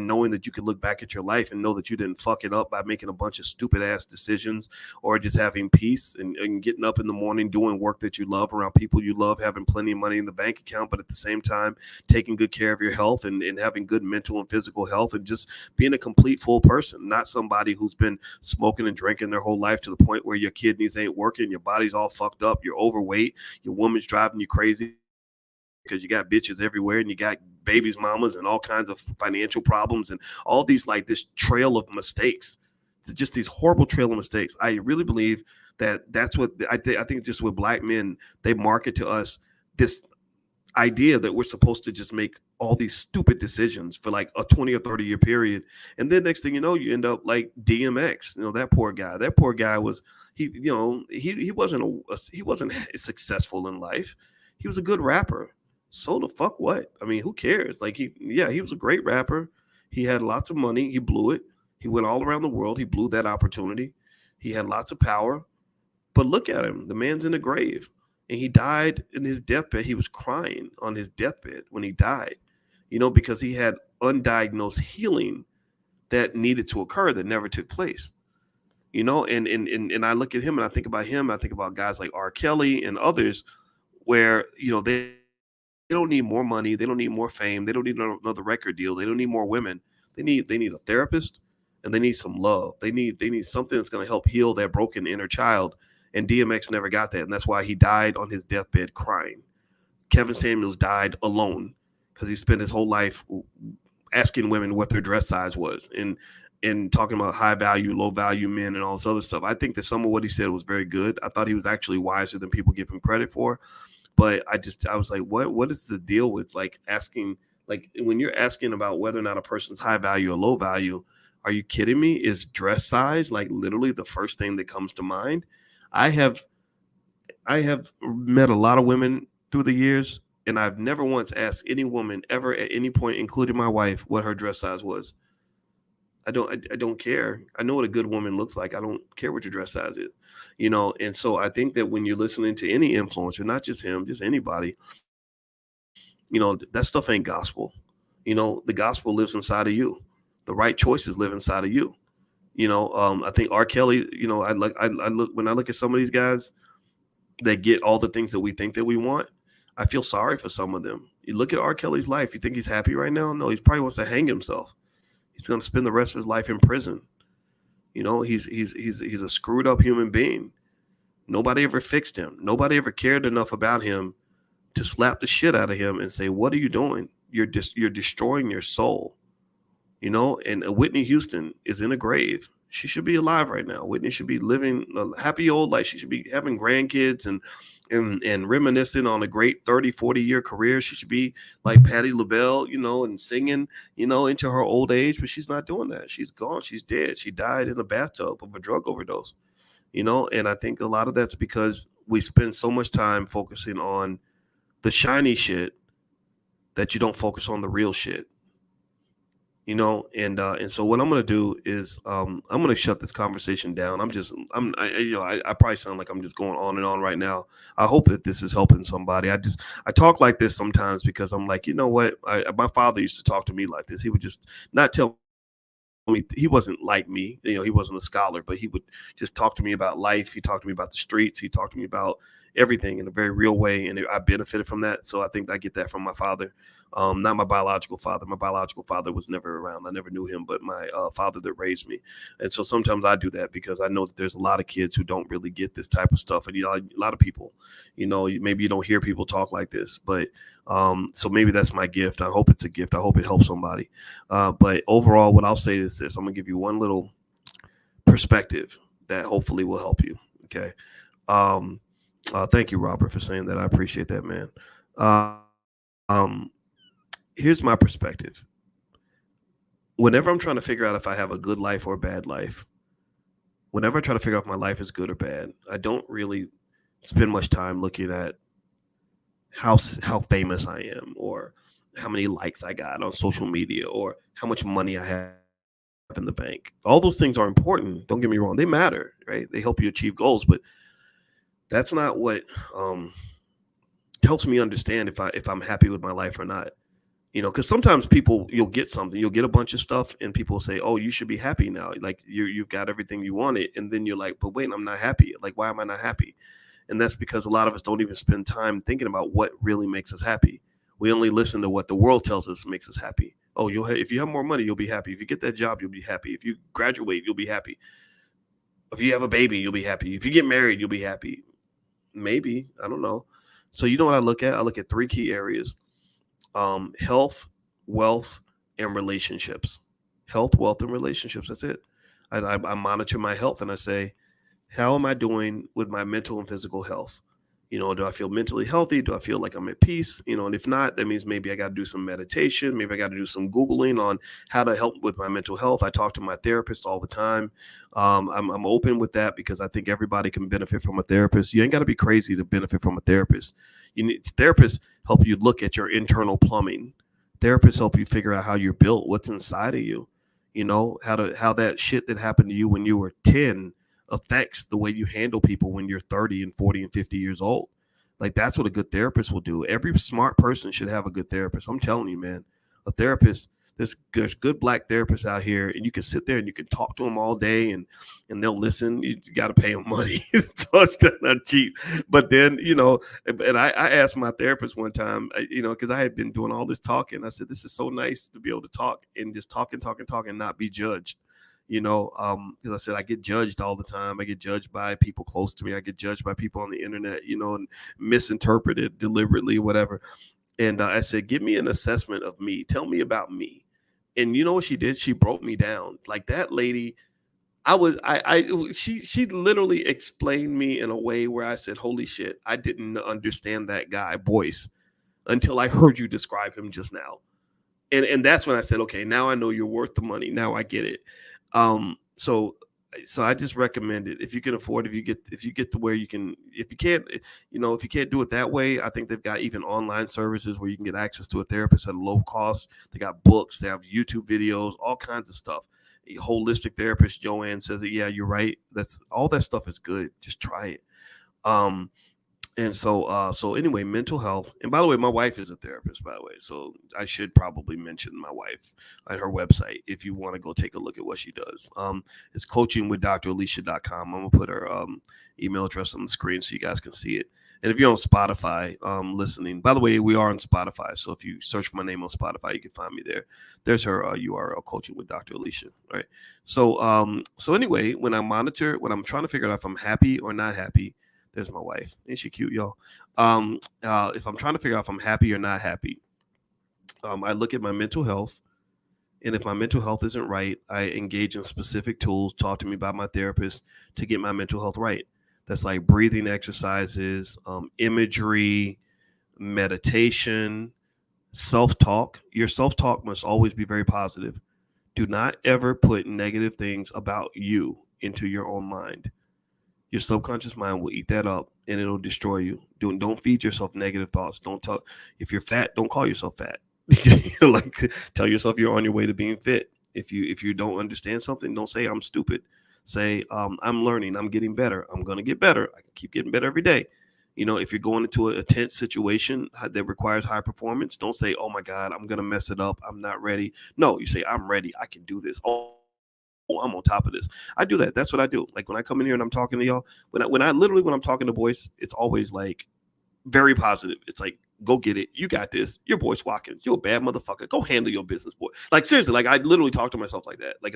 knowing that you can look back at your life and know that you didn't fuck it up by making a bunch of stupid ass decisions, or just having peace and getting up in the morning, doing work that you love around people you love, having plenty of money in the bank account, but at the same time taking good care of your health and having good mental and physical health, and just being a complete full person, not somebody who's been smoking and drinking their whole life to the point where your kidneys ain't working, your body's all fucked up, you're overweight, your woman's driving you crazy because you got bitches everywhere, and you got babies mamas and all kinds of financial problems, and all these, like, this trail of mistakes, just these horrible trail of mistakes. I really believe that's what I think just with black men, they market to us this idea that we're supposed to just make all these stupid decisions for like a 20 or 30 year period, and then next thing you know, you end up like DMX. That poor guy was, he wasn't successful in life. He was a good rapper. So the fuck what? I mean, who cares? Like, he was a great rapper. He had lots of money. He blew it. He went all around the world. He blew that opportunity. He had lots of power. But look at him. The man's in the grave. And he died in his deathbed. He was crying on his deathbed when he died, because he had undiagnosed healing that needed to occur that never took place. And I look at him and I think about him. I think about guys like R. Kelly and others where, they don't need more money. They don't need more fame. They don't need another record deal. They don't need more women. They need a therapist, and they need some love. They need something that's going to help heal their broken inner child. And DMX never got that, and that's why he died on his deathbed crying. Kevin Samuels died alone because he spent his whole life asking women what their dress size was, and talking about high value, low value men and all this other stuff. I think that some of what he said was very good. I thought he was actually wiser than people give him credit for. But I was like, what is the deal with like asking, like when you're asking about whether or not a person's high value or low value, are you kidding me? Is dress size like literally the first thing that comes to mind? I have I have met a lot of women through the years, and I've never once asked any woman ever at any point, including my wife, what her dress size was. I don't care. I know what a good woman looks like. I don't care what your dress size is, you know. And so I think that when you're listening to any influencer, not just him, just anybody, you know, that stuff ain't gospel. You know, the gospel lives inside of you. The right choices live inside of you. You know, I think R. Kelly. You know, I look when I look at some of these guys that get all the things that we think that we want. I feel sorry for some of them. You look at R. Kelly's life. You think he's happy right now? No, he probably wants to hang himself. He's going to spend the rest of his life in prison. You know, he's a screwed up human being. Nobody ever fixed him. Nobody ever cared enough about him to slap the shit out of him and say, "What are you doing? You're destroying your soul." You know, and Whitney Houston is in a grave. She should be alive right now. Whitney should be living a happy old life. She should be having grandkids and reminiscing on a great 30, 40-year career. She should be like Patti LaBelle, you know, and singing, you know, into her old age, but she's not doing that. She's gone. She's dead. She died in a bathtub of a drug overdose, you know, and I think a lot of that's because we spend so much time focusing on the shiny shit that you don't focus on the real shit. You know, and so what I'm gonna do is I'm gonna shut this conversation down. You know, I probably sound like I'm just going on and on right now. I hope that this is helping somebody. I talk like this sometimes because I'm like, you know what, my father used to talk to me like this. He would just not tell me, he wasn't like me, you know, he wasn't a scholar, but he would just talk to me about life. He talked to me about the streets. He talked to me about everything in a very real way, and I benefited from that. So I think I get that from my father. Not my biological father. My biological father was never around. I never knew him, but my father that raised me. And so sometimes I do that because I know that there's a lot of kids who don't really get this type of stuff, and you know, a lot of people, you know, maybe you don't hear people talk like this, but so maybe that's my gift. I hope it's a gift. I hope it helps somebody. But overall, what I'll say is this: I'm gonna give you one little perspective that hopefully will help you. Okay. Thank you, Robert, for saying that. I appreciate that, man. Um, Here's my perspective. Whenever I'm trying to figure out if I have a good life or a bad life, whenever I try to figure out if my life is good or bad, I don't really spend much time looking at how famous I am, or how many likes I got on social media, or how much money I have in the bank. All those things are important. Don't get me wrong; they matter, right? They help you achieve goals, but that's not what helps me understand if I'm happy with my life or not. You know, because sometimes people, you'll get something, you'll get a bunch of stuff, and people will say, "Oh, you should be happy now. Like you've got everything you wanted," and then you're like, "But wait, I'm not happy. Like, why am I not happy?" And that's because a lot of us don't even spend time thinking about what really makes us happy. We only listen to what the world tells us makes us happy. Oh, if you have more money, you'll be happy. If you get that job, you'll be happy. If you graduate, you'll be happy. If you have a baby, you'll be happy. If you get married, you'll be happy. Maybe, I don't know. So you know what I look at? I look at three key areas: health, wealth, and relationships. Health, wealth, and relationships. That's it. I monitor my health and I say, how am I doing with my mental and physical health? You know, do I feel mentally healthy? Do I feel like I'm at peace? You know, and if not, that means maybe I got to do some meditation. Maybe I got to do some Googling on how to help with my mental health. I talk to my therapist all the time. I'm open with that because I think everybody can benefit from a therapist. You ain't got to be crazy to benefit from a therapist. You need therapists help you look at your internal plumbing. Therapists help you figure out how you're built, what's inside of you. You know, how that shit that happened to you when you were 10 affects the way you handle people when you're 30 and 40 and 50 years old. Like, that's what a good therapist will do. Every smart person should have a good therapist. I'm telling you, man, a therapist, there's good black therapists out here, and you can sit there and you can talk to them all day, and they'll listen. You got to pay them money. So it's not cheap. But then, you know, and I asked my therapist one time, you know, because I had been doing all this talking. I said, this is so nice to be able to talk and just talk and not be judged. You know, because I said I get judged all the time. I get judged by people close to me. I get judged by people on the internet, you know, and misinterpreted deliberately, whatever. And I said, give me an assessment of me. Tell me about me. And you know what she did? She broke me down. Like that lady, she literally explained me in a way where I said, holy shit, I didn't understand that guy, Boyce, until I heard you describe him just now. And that's when I said, okay, now I know you're worth the money. Now I get it. So I just recommend it if you can afford. If you get to where you can, if you can't, if you can't do it that way, I think they've got even online services where you can get access to a therapist at a low cost. They got books, they have YouTube videos, all kinds of stuff. A holistic therapist, Joanne, says that, yeah, you're right. That's all that stuff is good. Just try it. So anyway, mental health. And by the way, my wife is a therapist, by the way. So I should probably mention my wife at her website if you want to go take a look at what she does. It's coachingwithdralicia.com. I'm gonna put her email address on the screen so you guys can see it. And if you're on Spotify, listening, by the way, we are on Spotify. So if you search for my name on Spotify, you can find me there. There's her URL, Coaching with Dr. Alicia. Right. So anyway, when I'm trying to figure out if I'm happy or not happy, there's my wife. Ain't she cute, y'all? If I'm trying to figure out if I'm happy or not happy, I look at my mental health. And if my mental health isn't right, I engage in specific tools taught to me by my therapist to get my mental health right. That's like breathing exercises, imagery, meditation, self-talk. Your self-talk must always be very positive. Do not ever put negative things about you into your own mind. Your subconscious mind will eat that up and it'll destroy you. Don't feed yourself negative thoughts. If you're fat, don't call yourself fat. Like, tell yourself you're on your way to being fit. If you don't understand something, don't say I'm stupid. Say I'm learning. I'm getting better. I'm gonna get better. I can keep getting better every day. If you're going into a tense situation that requires high performance, don't say, oh my God, I'm gonna mess it up. I'm not ready. No, you say I'm ready. I can do this. Oh, I'm on top of this. I do that. That's what I do. Like when I come in here and I'm talking to y'all, when I'm talking to Boyce, it's always like very positive. It's like, go get it. You got this. You're Boyce Watkins. You're a bad motherfucker. Go handle your business, boy. Like seriously, like I literally talk to myself like that. Like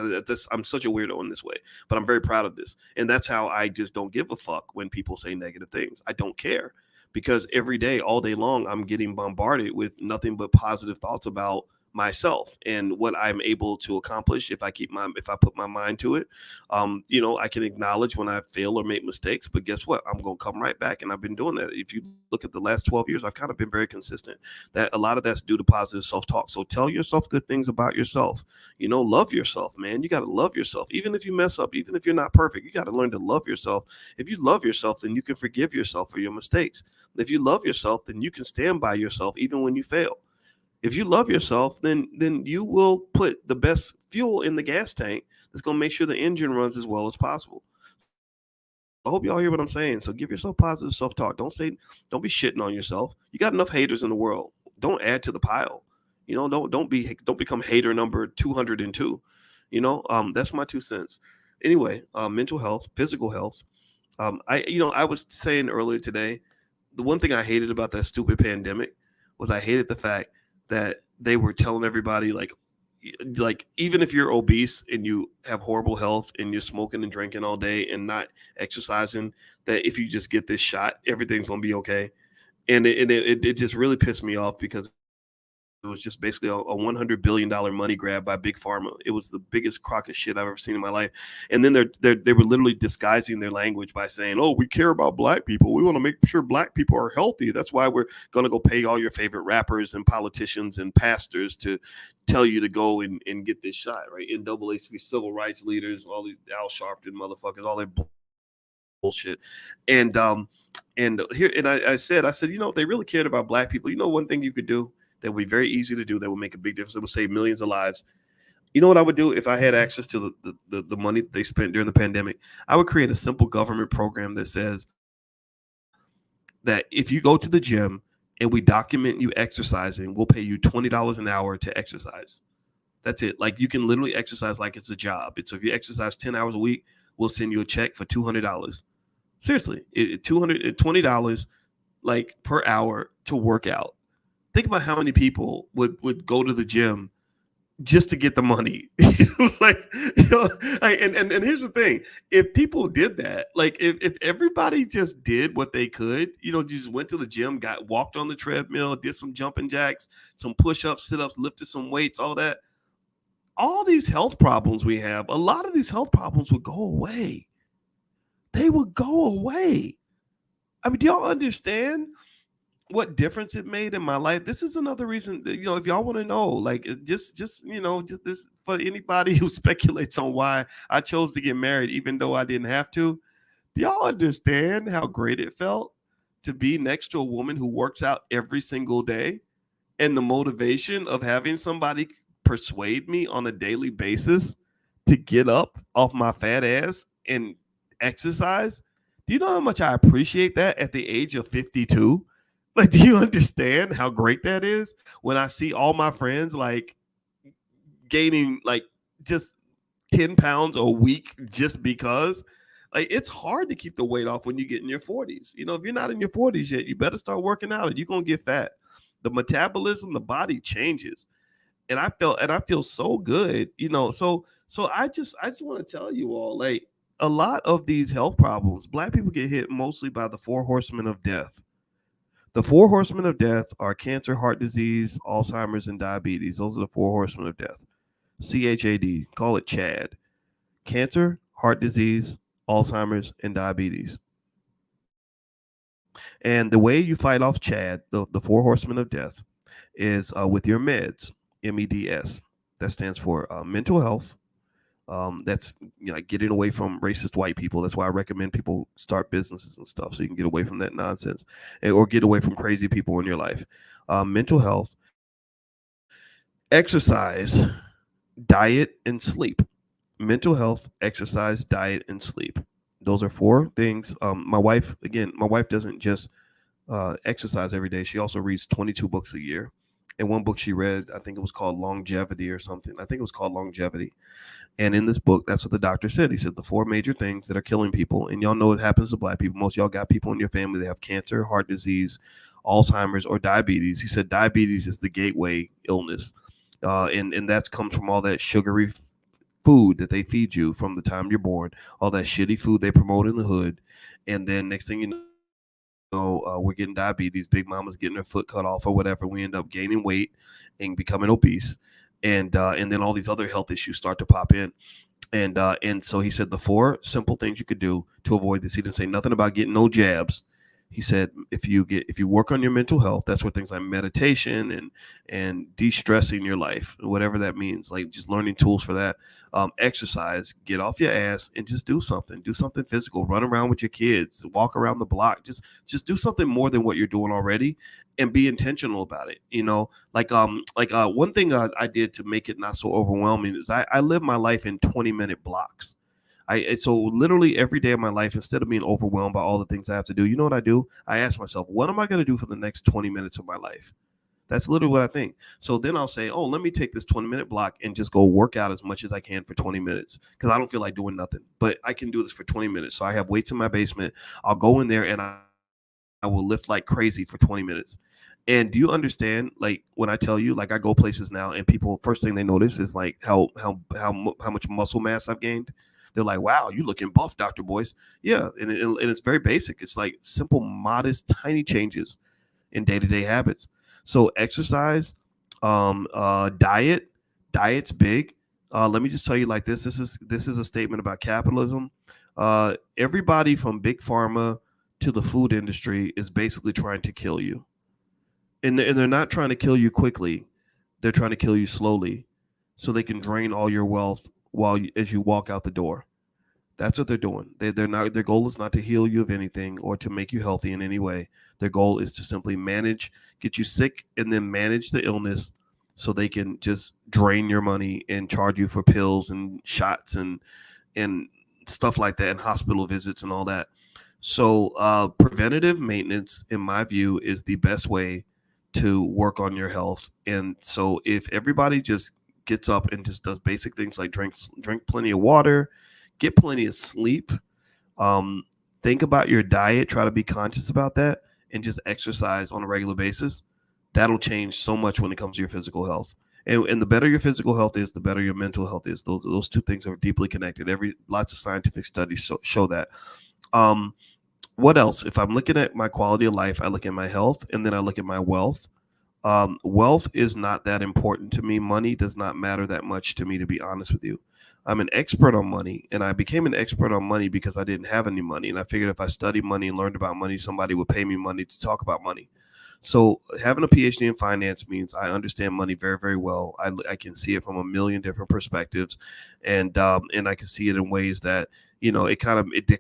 I'm such a weirdo in this way, but I'm very proud of this. And that's how I just don't give a fuck when people say negative things. I don't care because every day, all day long, I'm getting bombarded with nothing but positive thoughts about myself and what I'm able to accomplish if I put my mind to it. I can acknowledge when I fail or make mistakes, but guess what? I'm going to come right back. And I've been doing that. If you look at the last 12 years, I've kind of been very consistent. That a lot of that's due to positive self-talk. So tell yourself good things about yourself. Love yourself, man. You got to love yourself. Even if you mess up, even if you're not perfect, you got to learn to love yourself. If you love yourself, then you can forgive yourself for your mistakes. If you love yourself, then you can stand by yourself even when you fail. If you love yourself, then you will put the best fuel in the gas tank that's going to make sure the engine runs as well as possible. I hope y'all hear what I'm saying. So give yourself positive self-talk. Don't be shitting on yourself. You got enough haters in the world. Don't add to the pile. Don't become hater number 202. That's my 2 cents. Anyway, mental health, physical health. I was saying earlier today, the one thing I hated about that stupid pandemic was I hated the fact that they were telling everybody like even if you're obese and you have horrible health and you're smoking and drinking all day and not exercising, that if you just get this shot, everything's gonna be okay. And it just really pissed me off because it was just basically a $100 billion money grab by Big Pharma. It was the biggest crock of shit I've ever seen in my life. And then they were literally disguising their language by saying, oh, we care about black people. We want to make sure black people are healthy. That's why we're going to go pay all your favorite rappers and politicians and pastors to tell you to go and get this shot, right? NAACP civil rights leaders, all these Al Sharpton motherfuckers, all that bullshit. And I said, if they really cared about black people, one thing you could do that would be very easy to do that would make a big difference. It would save millions of lives. You know what I would do if I had access to the money that they spent during the pandemic? I would create a simple government program that says that if you go to the gym and we document you exercising, we'll pay you $20 an hour to exercise. That's it. Like you can literally exercise like it's a job. So if you exercise 10 hours a week, we'll send you a check for $200. Seriously, $20 like per hour to work out. Think about how many people would go to the gym just to get the money. And here's the thing. If people did that, like if everybody just did what they could, just went to the gym, walked on the treadmill, did some jumping jacks, some push-ups, sit-ups, lifted some weights, all that, all these health problems we have, a lot of these health problems would go away. They would go away. I mean, do y'all understand what difference it made in my life? This is another reason that, if y'all want to know, like, just this for anybody who speculates on why I chose to get married, even though I didn't have to. Do y'all understand how great it felt to be next to a woman who works out every single day? And the motivation of having somebody persuade me on a daily basis to get up off my fat ass and exercise. Do you know how much I appreciate that at the age of 52? Like, do you understand how great that is when I see all my friends like gaining like just 10 pounds a week just because? Like, it's hard to keep the weight off when you get in your 40s. If you're not in your 40s yet, you better start working out or you're going to get fat. The metabolism, the body changes. And I feel so good, so I just want to tell you all, like, a lot of these health problems, Black people get hit mostly by the four horsemen of death. The four horsemen of death are cancer, heart disease, Alzheimer's, and diabetes. Those are the four horsemen of death. CHAD, call it CHAD. Cancer, heart disease, Alzheimer's, and diabetes. And the way you fight off CHAD, the four horsemen of death, is with your meds, MEDS. That stands for mental health. That's like getting away from racist white people. That's why I recommend people start businesses and stuff so you can get away from that nonsense or get away from crazy people in your life. Mental health, exercise, diet, and sleep. Mental health, exercise, diet, and sleep. Those are four things. My wife doesn't just exercise every day. She also reads 22 books a year. And one book she read, I think it was called Longevity or something. I think it was called Longevity. And in this book, that's what the doctor said. He said the four major things that are killing people. And y'all know it happens to Black people. Most of y'all got people in your family that have cancer, heart disease, Alzheimer's, or diabetes. He said diabetes is the gateway illness. And that comes from all that sugary food that they feed you from the time you're born, all that shitty food they promote in the hood. And then next thing you know, we're getting diabetes. Big Mama's getting her foot cut off or whatever. We end up gaining weight and becoming obese, and then all these other health issues start to pop in. And so he said the four simple things you could do to avoid this. He didn't say nothing about getting no jabs. He said if you work on your mental health, that's where things like meditation and de-stressing your life, whatever that means, like just learning tools for that. Exercise, get off your ass and just do something physical, run around with your kids, walk around the block, just do something more than what you're doing already, and be intentional about it. One thing I did to make it not so overwhelming is I live my life in 20-minute blocks. So literally every day of my life, instead of being overwhelmed by all the things I have to do, you know what I do? I ask myself, what am I going to do for the next 20 minutes of my life? That's literally what I think. So then I'll say, oh, let me take this 20-minute block and just go work out as much as I can for 20 minutes because I don't feel like doing nothing. But I can do this for 20 minutes. So I have weights in my basement. I'll go in there and I will lift like crazy for 20 minutes. And do you understand, like, when I tell you, like, I go places now and people, first thing they notice is like how much muscle mass I've gained. They're like, wow, you looking buff, Dr. Boyce. Yeah, and it's very basic. It's like simple, modest, tiny changes in day-to-day habits. So exercise, diet's big. Let me just tell you like this. This is a statement about capitalism. Everybody from big pharma to the food industry is basically trying to kill you. And they're not trying to kill you quickly. They're trying to kill you slowly so they can drain all your wealth as you walk out the door. That's what they're doing. They're not. Their goal is not to heal you of anything or to make you healthy in any way. Their goal is to simply get you sick, and then manage the illness so they can just drain your money and charge you for pills and shots and stuff like that, and hospital visits and all that. So preventative maintenance, in my view, is the best way to work on your health. And so if everybody just gets up and just does basic things like drink plenty of water, get plenty of sleep, think about your diet, try to be conscious about that, and just exercise on a regular basis, that'll change so much when it comes to your physical health. And the better your physical health is, the better your mental health is. Those two things are deeply connected. Lots of scientific studies show that. What else? If I'm looking at my quality of life, I look at my health, and then I look at my wealth. Wealth is not that important to me. Money does not matter that much to me, to be honest with you. I'm an expert on money, and I became an expert on money because I didn't have any money. And I figured if I studied money and learned about money, somebody would pay me money to talk about money. So having a PhD in finance means I understand money very, very well. I can see it from a million different perspectives, and I can see it in ways that it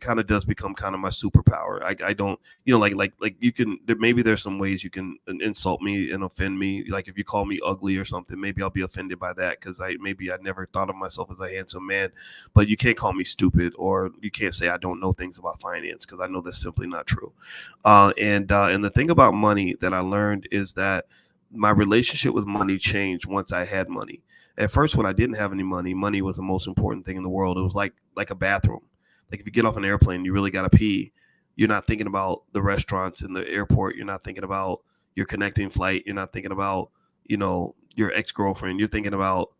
kind of does become kind of my superpower. I don't like you can maybe there's some ways you can insult me and offend me. Like if you call me ugly or something, maybe I'll be offended by that because I never thought of myself as a handsome man. But you can't call me stupid, or you can't say I don't know things about finance, because I know that's simply not true. And the thing about money that I learned is that my relationship with money changed once I had money. At first, when I didn't have any money, money was the most important thing in the world. It was like a bathroom. Like if you get off an airplane, you really got to pee. You're not thinking about the restaurants in the airport. You're not thinking about your connecting flight. You're not thinking about your ex-girlfriend. You're thinking about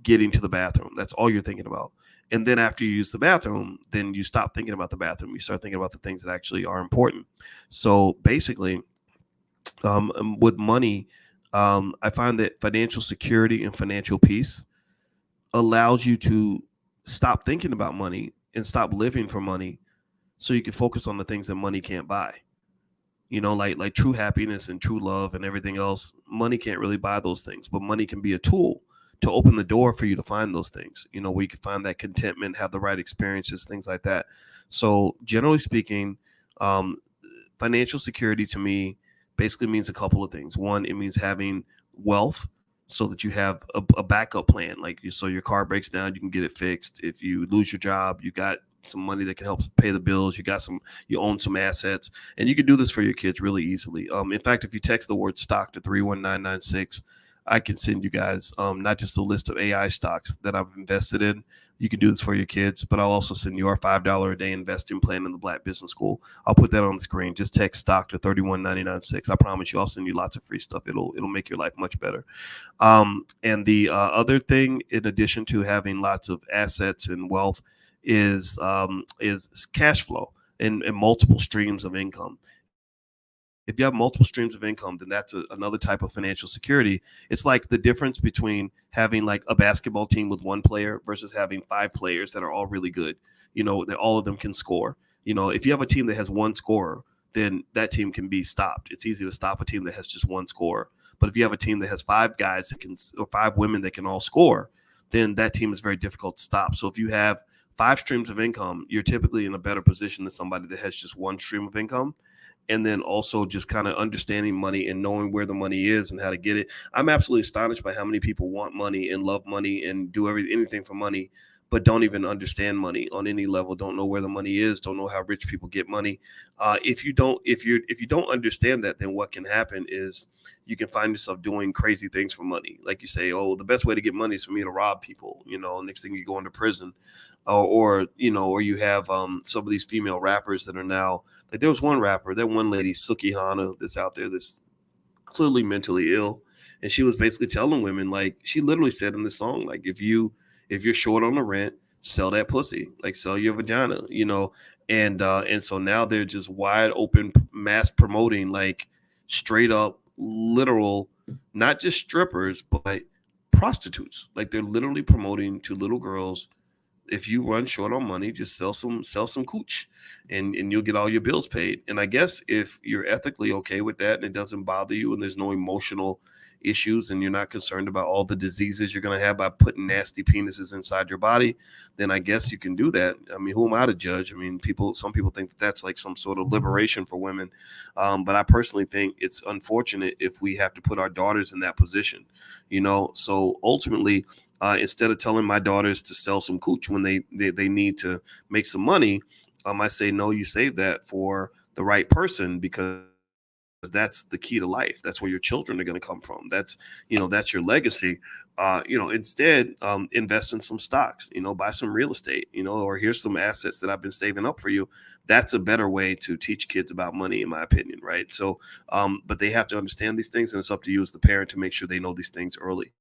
getting to the bathroom. That's all you're thinking about. And then after you use the bathroom, then you stop thinking about the bathroom. You start thinking about the things that actually are important. So basically, with money, I find that financial security and financial peace allows you to stop thinking about money and stop living for money, so you can focus on the things that money can't buy. Like true happiness and true love and everything else. Money can't really buy those things, but money can be a tool to open the door for you to find those things, where you can find that contentment, have the right experiences, things like that. So generally speaking, um, financial security to me basically means a couple of things. One, it means having wealth so that you have a backup plan. So your car breaks down, you can get it fixed. If you lose your job, you got some money that can help pay the bills. You own some assets, and you can do this for your kids really easily. In fact, if you text the word stock to 31996, I can send you guys not just a list of AI stocks that I've invested in. You can do this for your kids, but I'll also send you our $5 a day investing plan in the Black Business School. I'll put that on the screen. Just text stock to 31996. I promise you, I'll send you lots of free stuff. It'll make your life much better. And the other thing, in addition to having lots of assets and wealth, is cash flow and multiple streams of income. If you have multiple streams of income, then that's another type of financial security. It's like the difference between having like a basketball team with one player versus having five players that are all really good, that all of them can score. If you have a team that has one scorer, then that team can be stopped. It's easy to stop a team that has just one scorer. But if you have a team that has five guys or five women that can all score, then that team is very difficult to stop. So if you have five streams of income, you're typically in a better position than somebody that has just one stream of income. And then also just kind of understanding money and knowing where the money is and how to get it. I'm absolutely astonished by how many people want money and love money and do anything for money, but don't even understand money on any level. Don't know where the money is. Don't know how rich people get money. If you don't understand that, then what can happen is you can find yourself doing crazy things for money. Like you say, oh, the best way to get money is for me to rob people. Next thing you go into prison, or you have some of these female rappers that are now. Like there was one rapper, that one lady, Suki Hana, that's out there that's clearly mentally ill. And she was basically telling women, like she literally said in the song, like if you're short on the rent, sell that pussy, like sell your vagina, and so now they're just wide open mass promoting like straight up literal, not just strippers, but prostitutes. Like they're literally promoting to little girls, if you run short on money, just sell some cooch, and you'll get all your bills paid. And I guess if you're ethically okay with that and it doesn't bother you and there's no emotional issues and you're not concerned about all the diseases you're going to have by putting nasty penises inside your body, then I guess you can do that. I mean, who am I to judge? I mean, some people think that that's like some sort of liberation for women. But I personally think it's unfortunate if we have to put our daughters in that position, so ultimately, instead of telling my daughters to sell some cooch when they need to make some money, I say, no, you save that for the right person, because that's the key to life. That's where your children are going to come from. That's your legacy. Instead, invest in some stocks, buy some real estate, or here's some assets that I've been saving up for you. That's a better way to teach kids about money, in my opinion. Right. So, but they have to understand these things, and it's up to you as the parent to make sure they know these things early.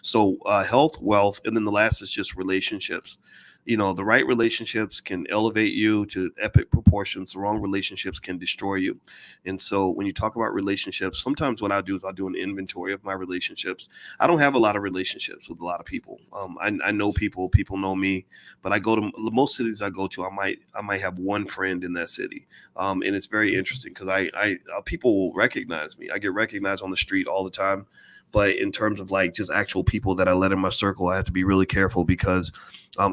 So health, wealth, and then the last is just relationships. The right relationships can elevate you to epic proportions. The wrong relationships can destroy you. And so when you talk about relationships, sometimes what I'll do is I'll do an inventory of my relationships. I don't have a lot of relationships with a lot of people. I know people know me, but I go to most cities I go to. I might have one friend in that city, and it's very interesting because I people will recognize me. I get recognized on the street all the time. But in terms of like just actual people that I let in my circle, I have to be really careful because I'm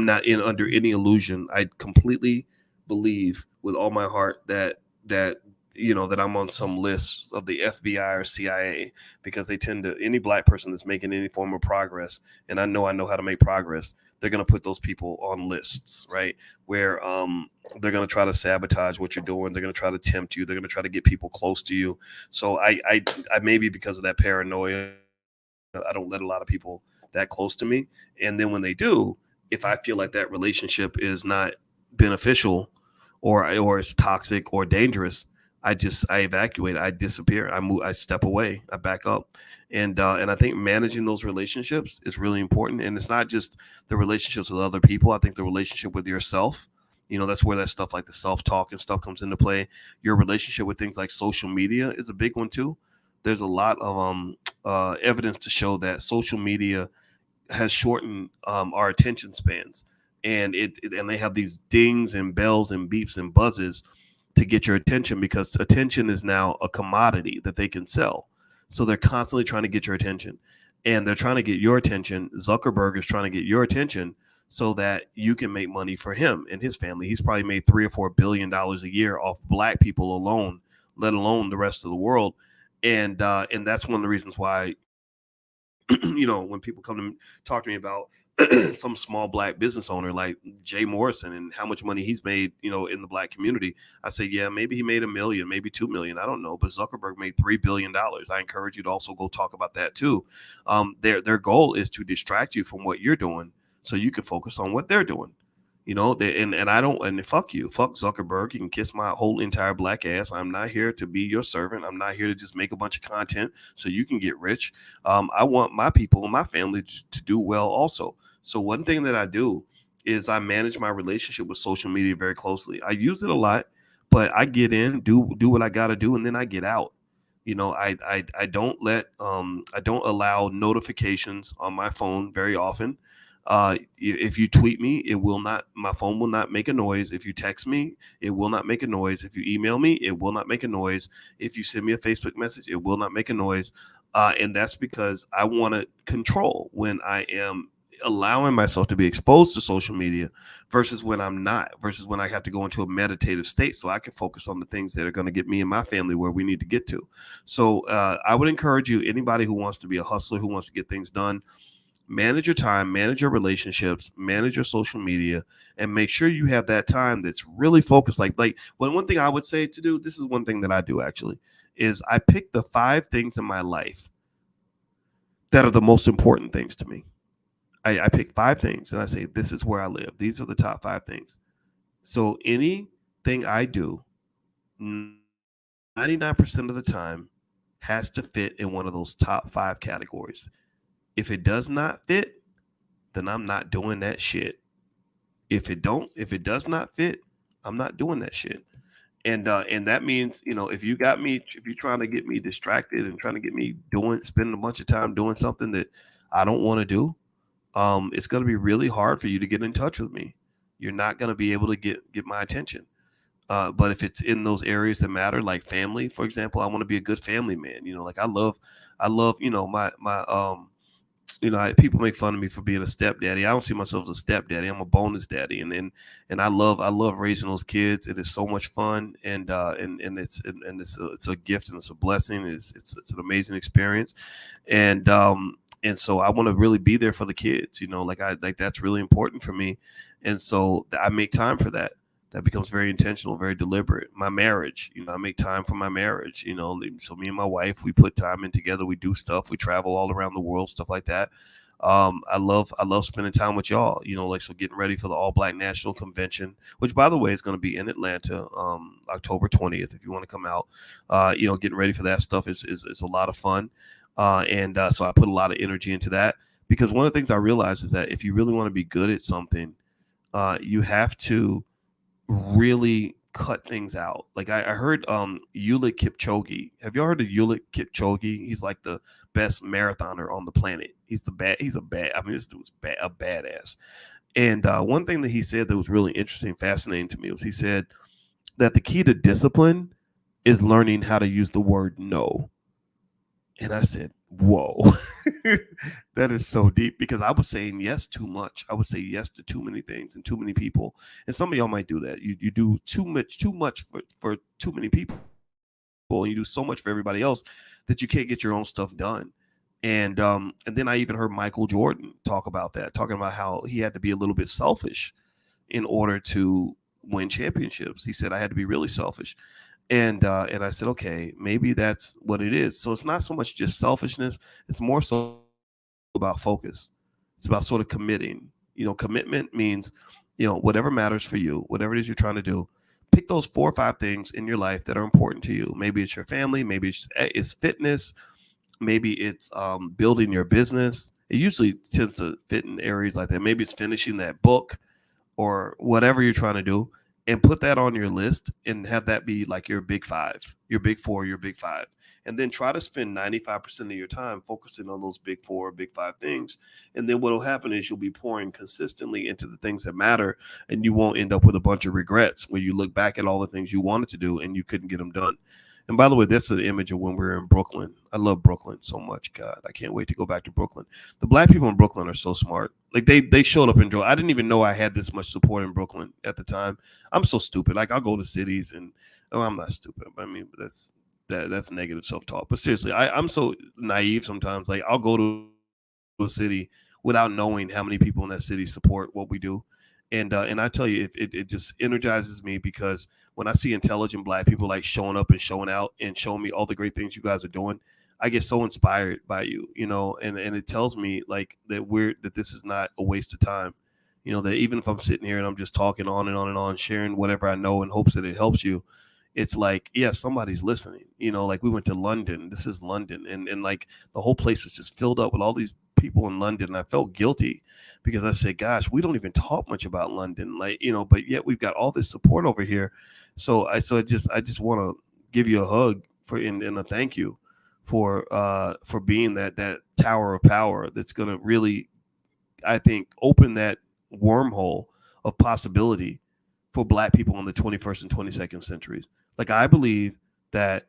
not in under any illusion. I completely believe with all my heart that I'm on some list of the FBI or CIA because they tend to any black person that's making any form of progress, and I know how to make progress. They're going to put those people on lists, right? Where they're going to try to sabotage what you're doing. They're going to try to tempt you. They're going to try to get people close to you. So I maybe because of that paranoia, I don't let a lot of people that close to me. And then when they do, if I feel like that relationship is not beneficial or it's toxic or dangerous, I evacuate, I disappear, I move, I step away, I back up. And I think managing those relationships is really important. And it's not just the relationships with other people. I think the relationship with yourself, that's where that stuff like the self-talk and stuff comes into play. Your relationship with things like social media is a big one too. There's a lot of evidence to show that social media has shortened our attention spans, and and they have these dings and bells and beeps and buzzes to get your attention because attention is now a commodity that they can sell. So they're constantly trying to get your attention, and they're trying to get your attention. Zuckerberg is trying to get your attention so that you can make money for him and his family. He's probably made $3 or $4 billion a year off black people alone, let alone the rest of the world. And that's one of the reasons why when people come to talk to me about some small black business owner like Jay Morrison and how much money he's made, in the black community, I say, yeah, maybe he made 1 million, maybe 2 million, I don't know, but Zuckerberg made $3 billion. I encourage you to also go talk about that too. Their goal is to distract you from what you're doing so you can focus on what they're doing. And I don't, and fuck you, fuck Zuckerberg. You can kiss my whole entire black ass. I'm not here to be your servant. I'm not here to just make a bunch of content so you can get rich. I want my people and my family to do well also. So one thing that I do is I manage my relationship with social media very closely. I use it a lot, but I get in, do what I got to do, and then I get out. I don't allow notifications on my phone very often. If you tweet me, my phone will not make a noise. If you text me, it will not make a noise. If you email me, it will not make a noise. If you send me a Facebook message, it will not make a noise. And that's because I want to control when I am allowing myself to be exposed to social media versus when I'm not, versus when I have to go into a meditative state so I can focus on the things that are going to get me and my family where we need to get to. So I would encourage you, anybody who wants to be a hustler, who wants to get things done, manage your time, manage your relationships, manage your social media, and make sure you have that time that's really focused. One thing I would say to do, this is one thing that I do actually, is I pick the 5 things in my life that are the most important things to me. I pick 5 things and I say, this is where I live. These are the top 5 things. So anything I do, 99% of the time has to fit in one of those top 5 categories. If it does not fit, then I'm not doing that shit. If it does not fit, I'm not doing that shit. And that means, if you're trying to get me distracted and trying to get me spending a bunch of time doing something that I don't want to do, it's going to be really hard for you to get in touch with me. You're not going to be able to get my attention. But if it's in those areas that matter, like family, for example, I want to be a good family man. Like I love, people make fun of me for being a stepdaddy. I don't see myself as a stepdaddy. I'm a bonus daddy, and I love raising those kids. It is so much fun, and it's a gift and it's a blessing. It's an amazing experience, and so I want to really be there for the kids. That's really important for me, and so I make time for that. That becomes very intentional, very deliberate. My marriage, I make time for my marriage, so me and my wife, we put time in together. We do stuff. We travel all around the world, stuff like that. I love spending time with y'all, so getting ready for the All Black National Convention, which by the way, is going to be in Atlanta, October 20th. If you want to come out, getting ready for that stuff is a lot of fun. So I put a lot of energy into that. because one of the things I realized is that if you really want to be good at something, you have to really cut things out. Like I heard Yulik Kipchoge. Have you all heard of Yulik Kipchoge? He's like the best marathoner on the planet. He's a bad, I mean, this dude's a badass. And one thing that he said that was really interesting, fascinating to me was he said that the key to discipline is learning how to use the word no. And I said, whoa, that is so deep, because I was saying yes too much. I would say yes to too many things and too many people. And some of y'all might do that. You do too much for too many people. And you do so much for everybody else that you can't get your own stuff done. And then I even heard Michael Jordan talk about that, talking about how he had to be a little bit selfish in order to win championships. He said, I had to be really selfish. And I said, okay, maybe that's what it is. So it's not so much just selfishness. It's more so about focus. It's about sort of committing. Commitment means, whatever matters for you, whatever it is you're trying to do, pick those 4 or 5 things in your life that are important to you. Maybe it's your family. Maybe it's fitness. Maybe it's building your business. It usually tends to fit in areas like that. Maybe it's finishing that book or whatever you're trying to do. And put that on your list and have that be like your big 5, your big 4, your big 5. And then try to spend 95% of your time focusing on those big 4 or big 5 things. And then what will happen is you'll be pouring consistently into the things that matter, and you won't end up with a bunch of regrets when you look back at all the things you wanted to do and you couldn't get them done. And by the way, that's an image of when we were in Brooklyn. I love Brooklyn so much. God, I can't wait to go back to Brooklyn. The black people in Brooklyn are so smart. Like they showed up in Georgia. I didn't even know I had this much support in Brooklyn at the time. I'm so stupid. Like I'll go to cities and I'm not stupid. I mean, that's negative self-talk. But seriously, I'm so naive sometimes. Like I'll go to a city without knowing how many people in that city support what we do. And I tell you, it just energizes me, because when I see intelligent black people like showing up and showing out and showing me all the great things you guys are doing, I get so inspired by you, and it tells me like that this is not a waste of time. That even if I'm sitting here and I'm just talking on and on and on, sharing whatever I know in hopes that it helps you, it's like, yeah, somebody's listening. Like we went to London. This is London. And like the whole place is just filled up with all these people in London. And I felt guilty because I said, gosh, we don't even talk much about London. Like, but yet we've got all this support over here. So I just want to give you a hug and a thank you for being that tower of power that's going to really, I think, open that wormhole of possibility for black people in the 21st and 22nd centuries. Like I believe that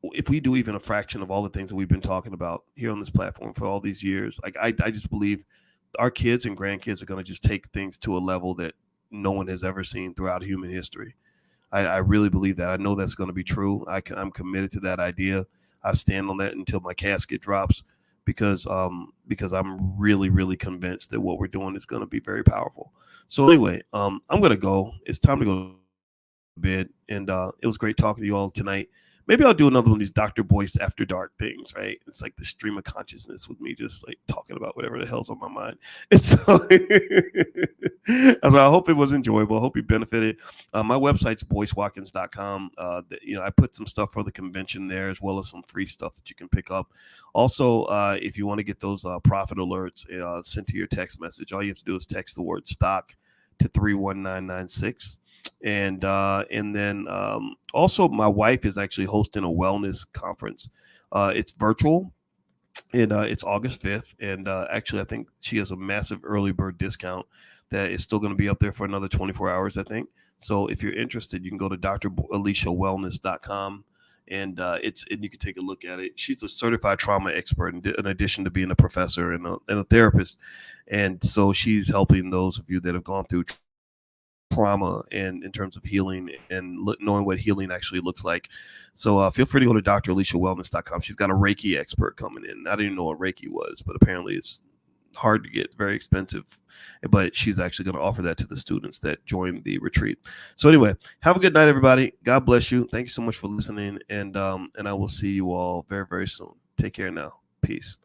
if we do even a fraction of all the things that we've been talking about here on this platform for all these years, like I just believe our kids and grandkids are going to just take things to a level that no one has ever seen throughout human history. I really believe that. I know that's going to be true. I'm committed to that idea. I stand on that until my casket drops, because I'm really, really convinced that what we're doing is going to be very powerful. So anyway, I'm going to go. It's time to go to bed. And it was great talking to you all tonight. Maybe I'll do another one of these Dr. Boyce After Dark things, right? It's like the stream of consciousness with me just like talking about whatever the hell's on my mind. And so, I hope it was enjoyable. I hope you benefited. My website's boycewatkins.com. I put some stuff for the convention there, as well as some free stuff that you can pick up. Also, if you want to get those profit alerts sent to your text message, all you have to do is text the word stock to 31996. And then also my wife is actually hosting a wellness conference. It's virtual, and it's August 5th. And actually, I think she has a massive early bird discount that is still going to be up there for another 24 hours, I think. So if you're interested, you can go to draliciawellness.com, and you can take a look at it. She's a certified trauma expert in addition to being a professor and a therapist. And so she's helping those of you that have gone through trauma and in terms of healing and knowing what healing actually looks like. So feel free to go to draliciawellness.com. She's got a Reiki expert coming in. I didn't know what Reiki was, but apparently it's hard to get, very expensive, but she's actually going to offer that to the students that join the retreat. So anyway, have a good night, everybody. God bless you. Thank you so much for listening. And I will see you all very, very soon. Take care now. Peace.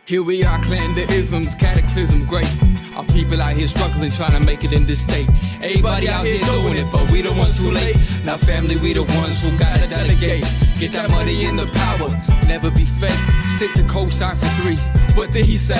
Here we are, clan the isms, cataclysm great. Our people out here struggling, trying to make it in this state. Everybody out here doing it, but we the ones too late. Now family, we the ones who gotta delegate. Get that money and the power, never be fake. Stick to cosign for 3. What did he say?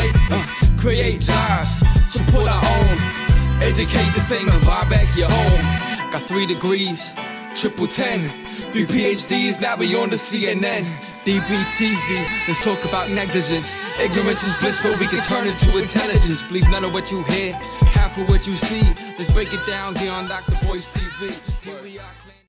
Create jobs, support our own. Educate the same and buy back your home. Got 3 degrees, triple 10. 3 PhDs, now we on the CNN. DBTV, let's talk about negligence. Ignorance is bliss, but we can turn it to intelligence. Believe none of what you hear, half of what you see. Let's break it down here on Dr. Boyce TV. Here we are.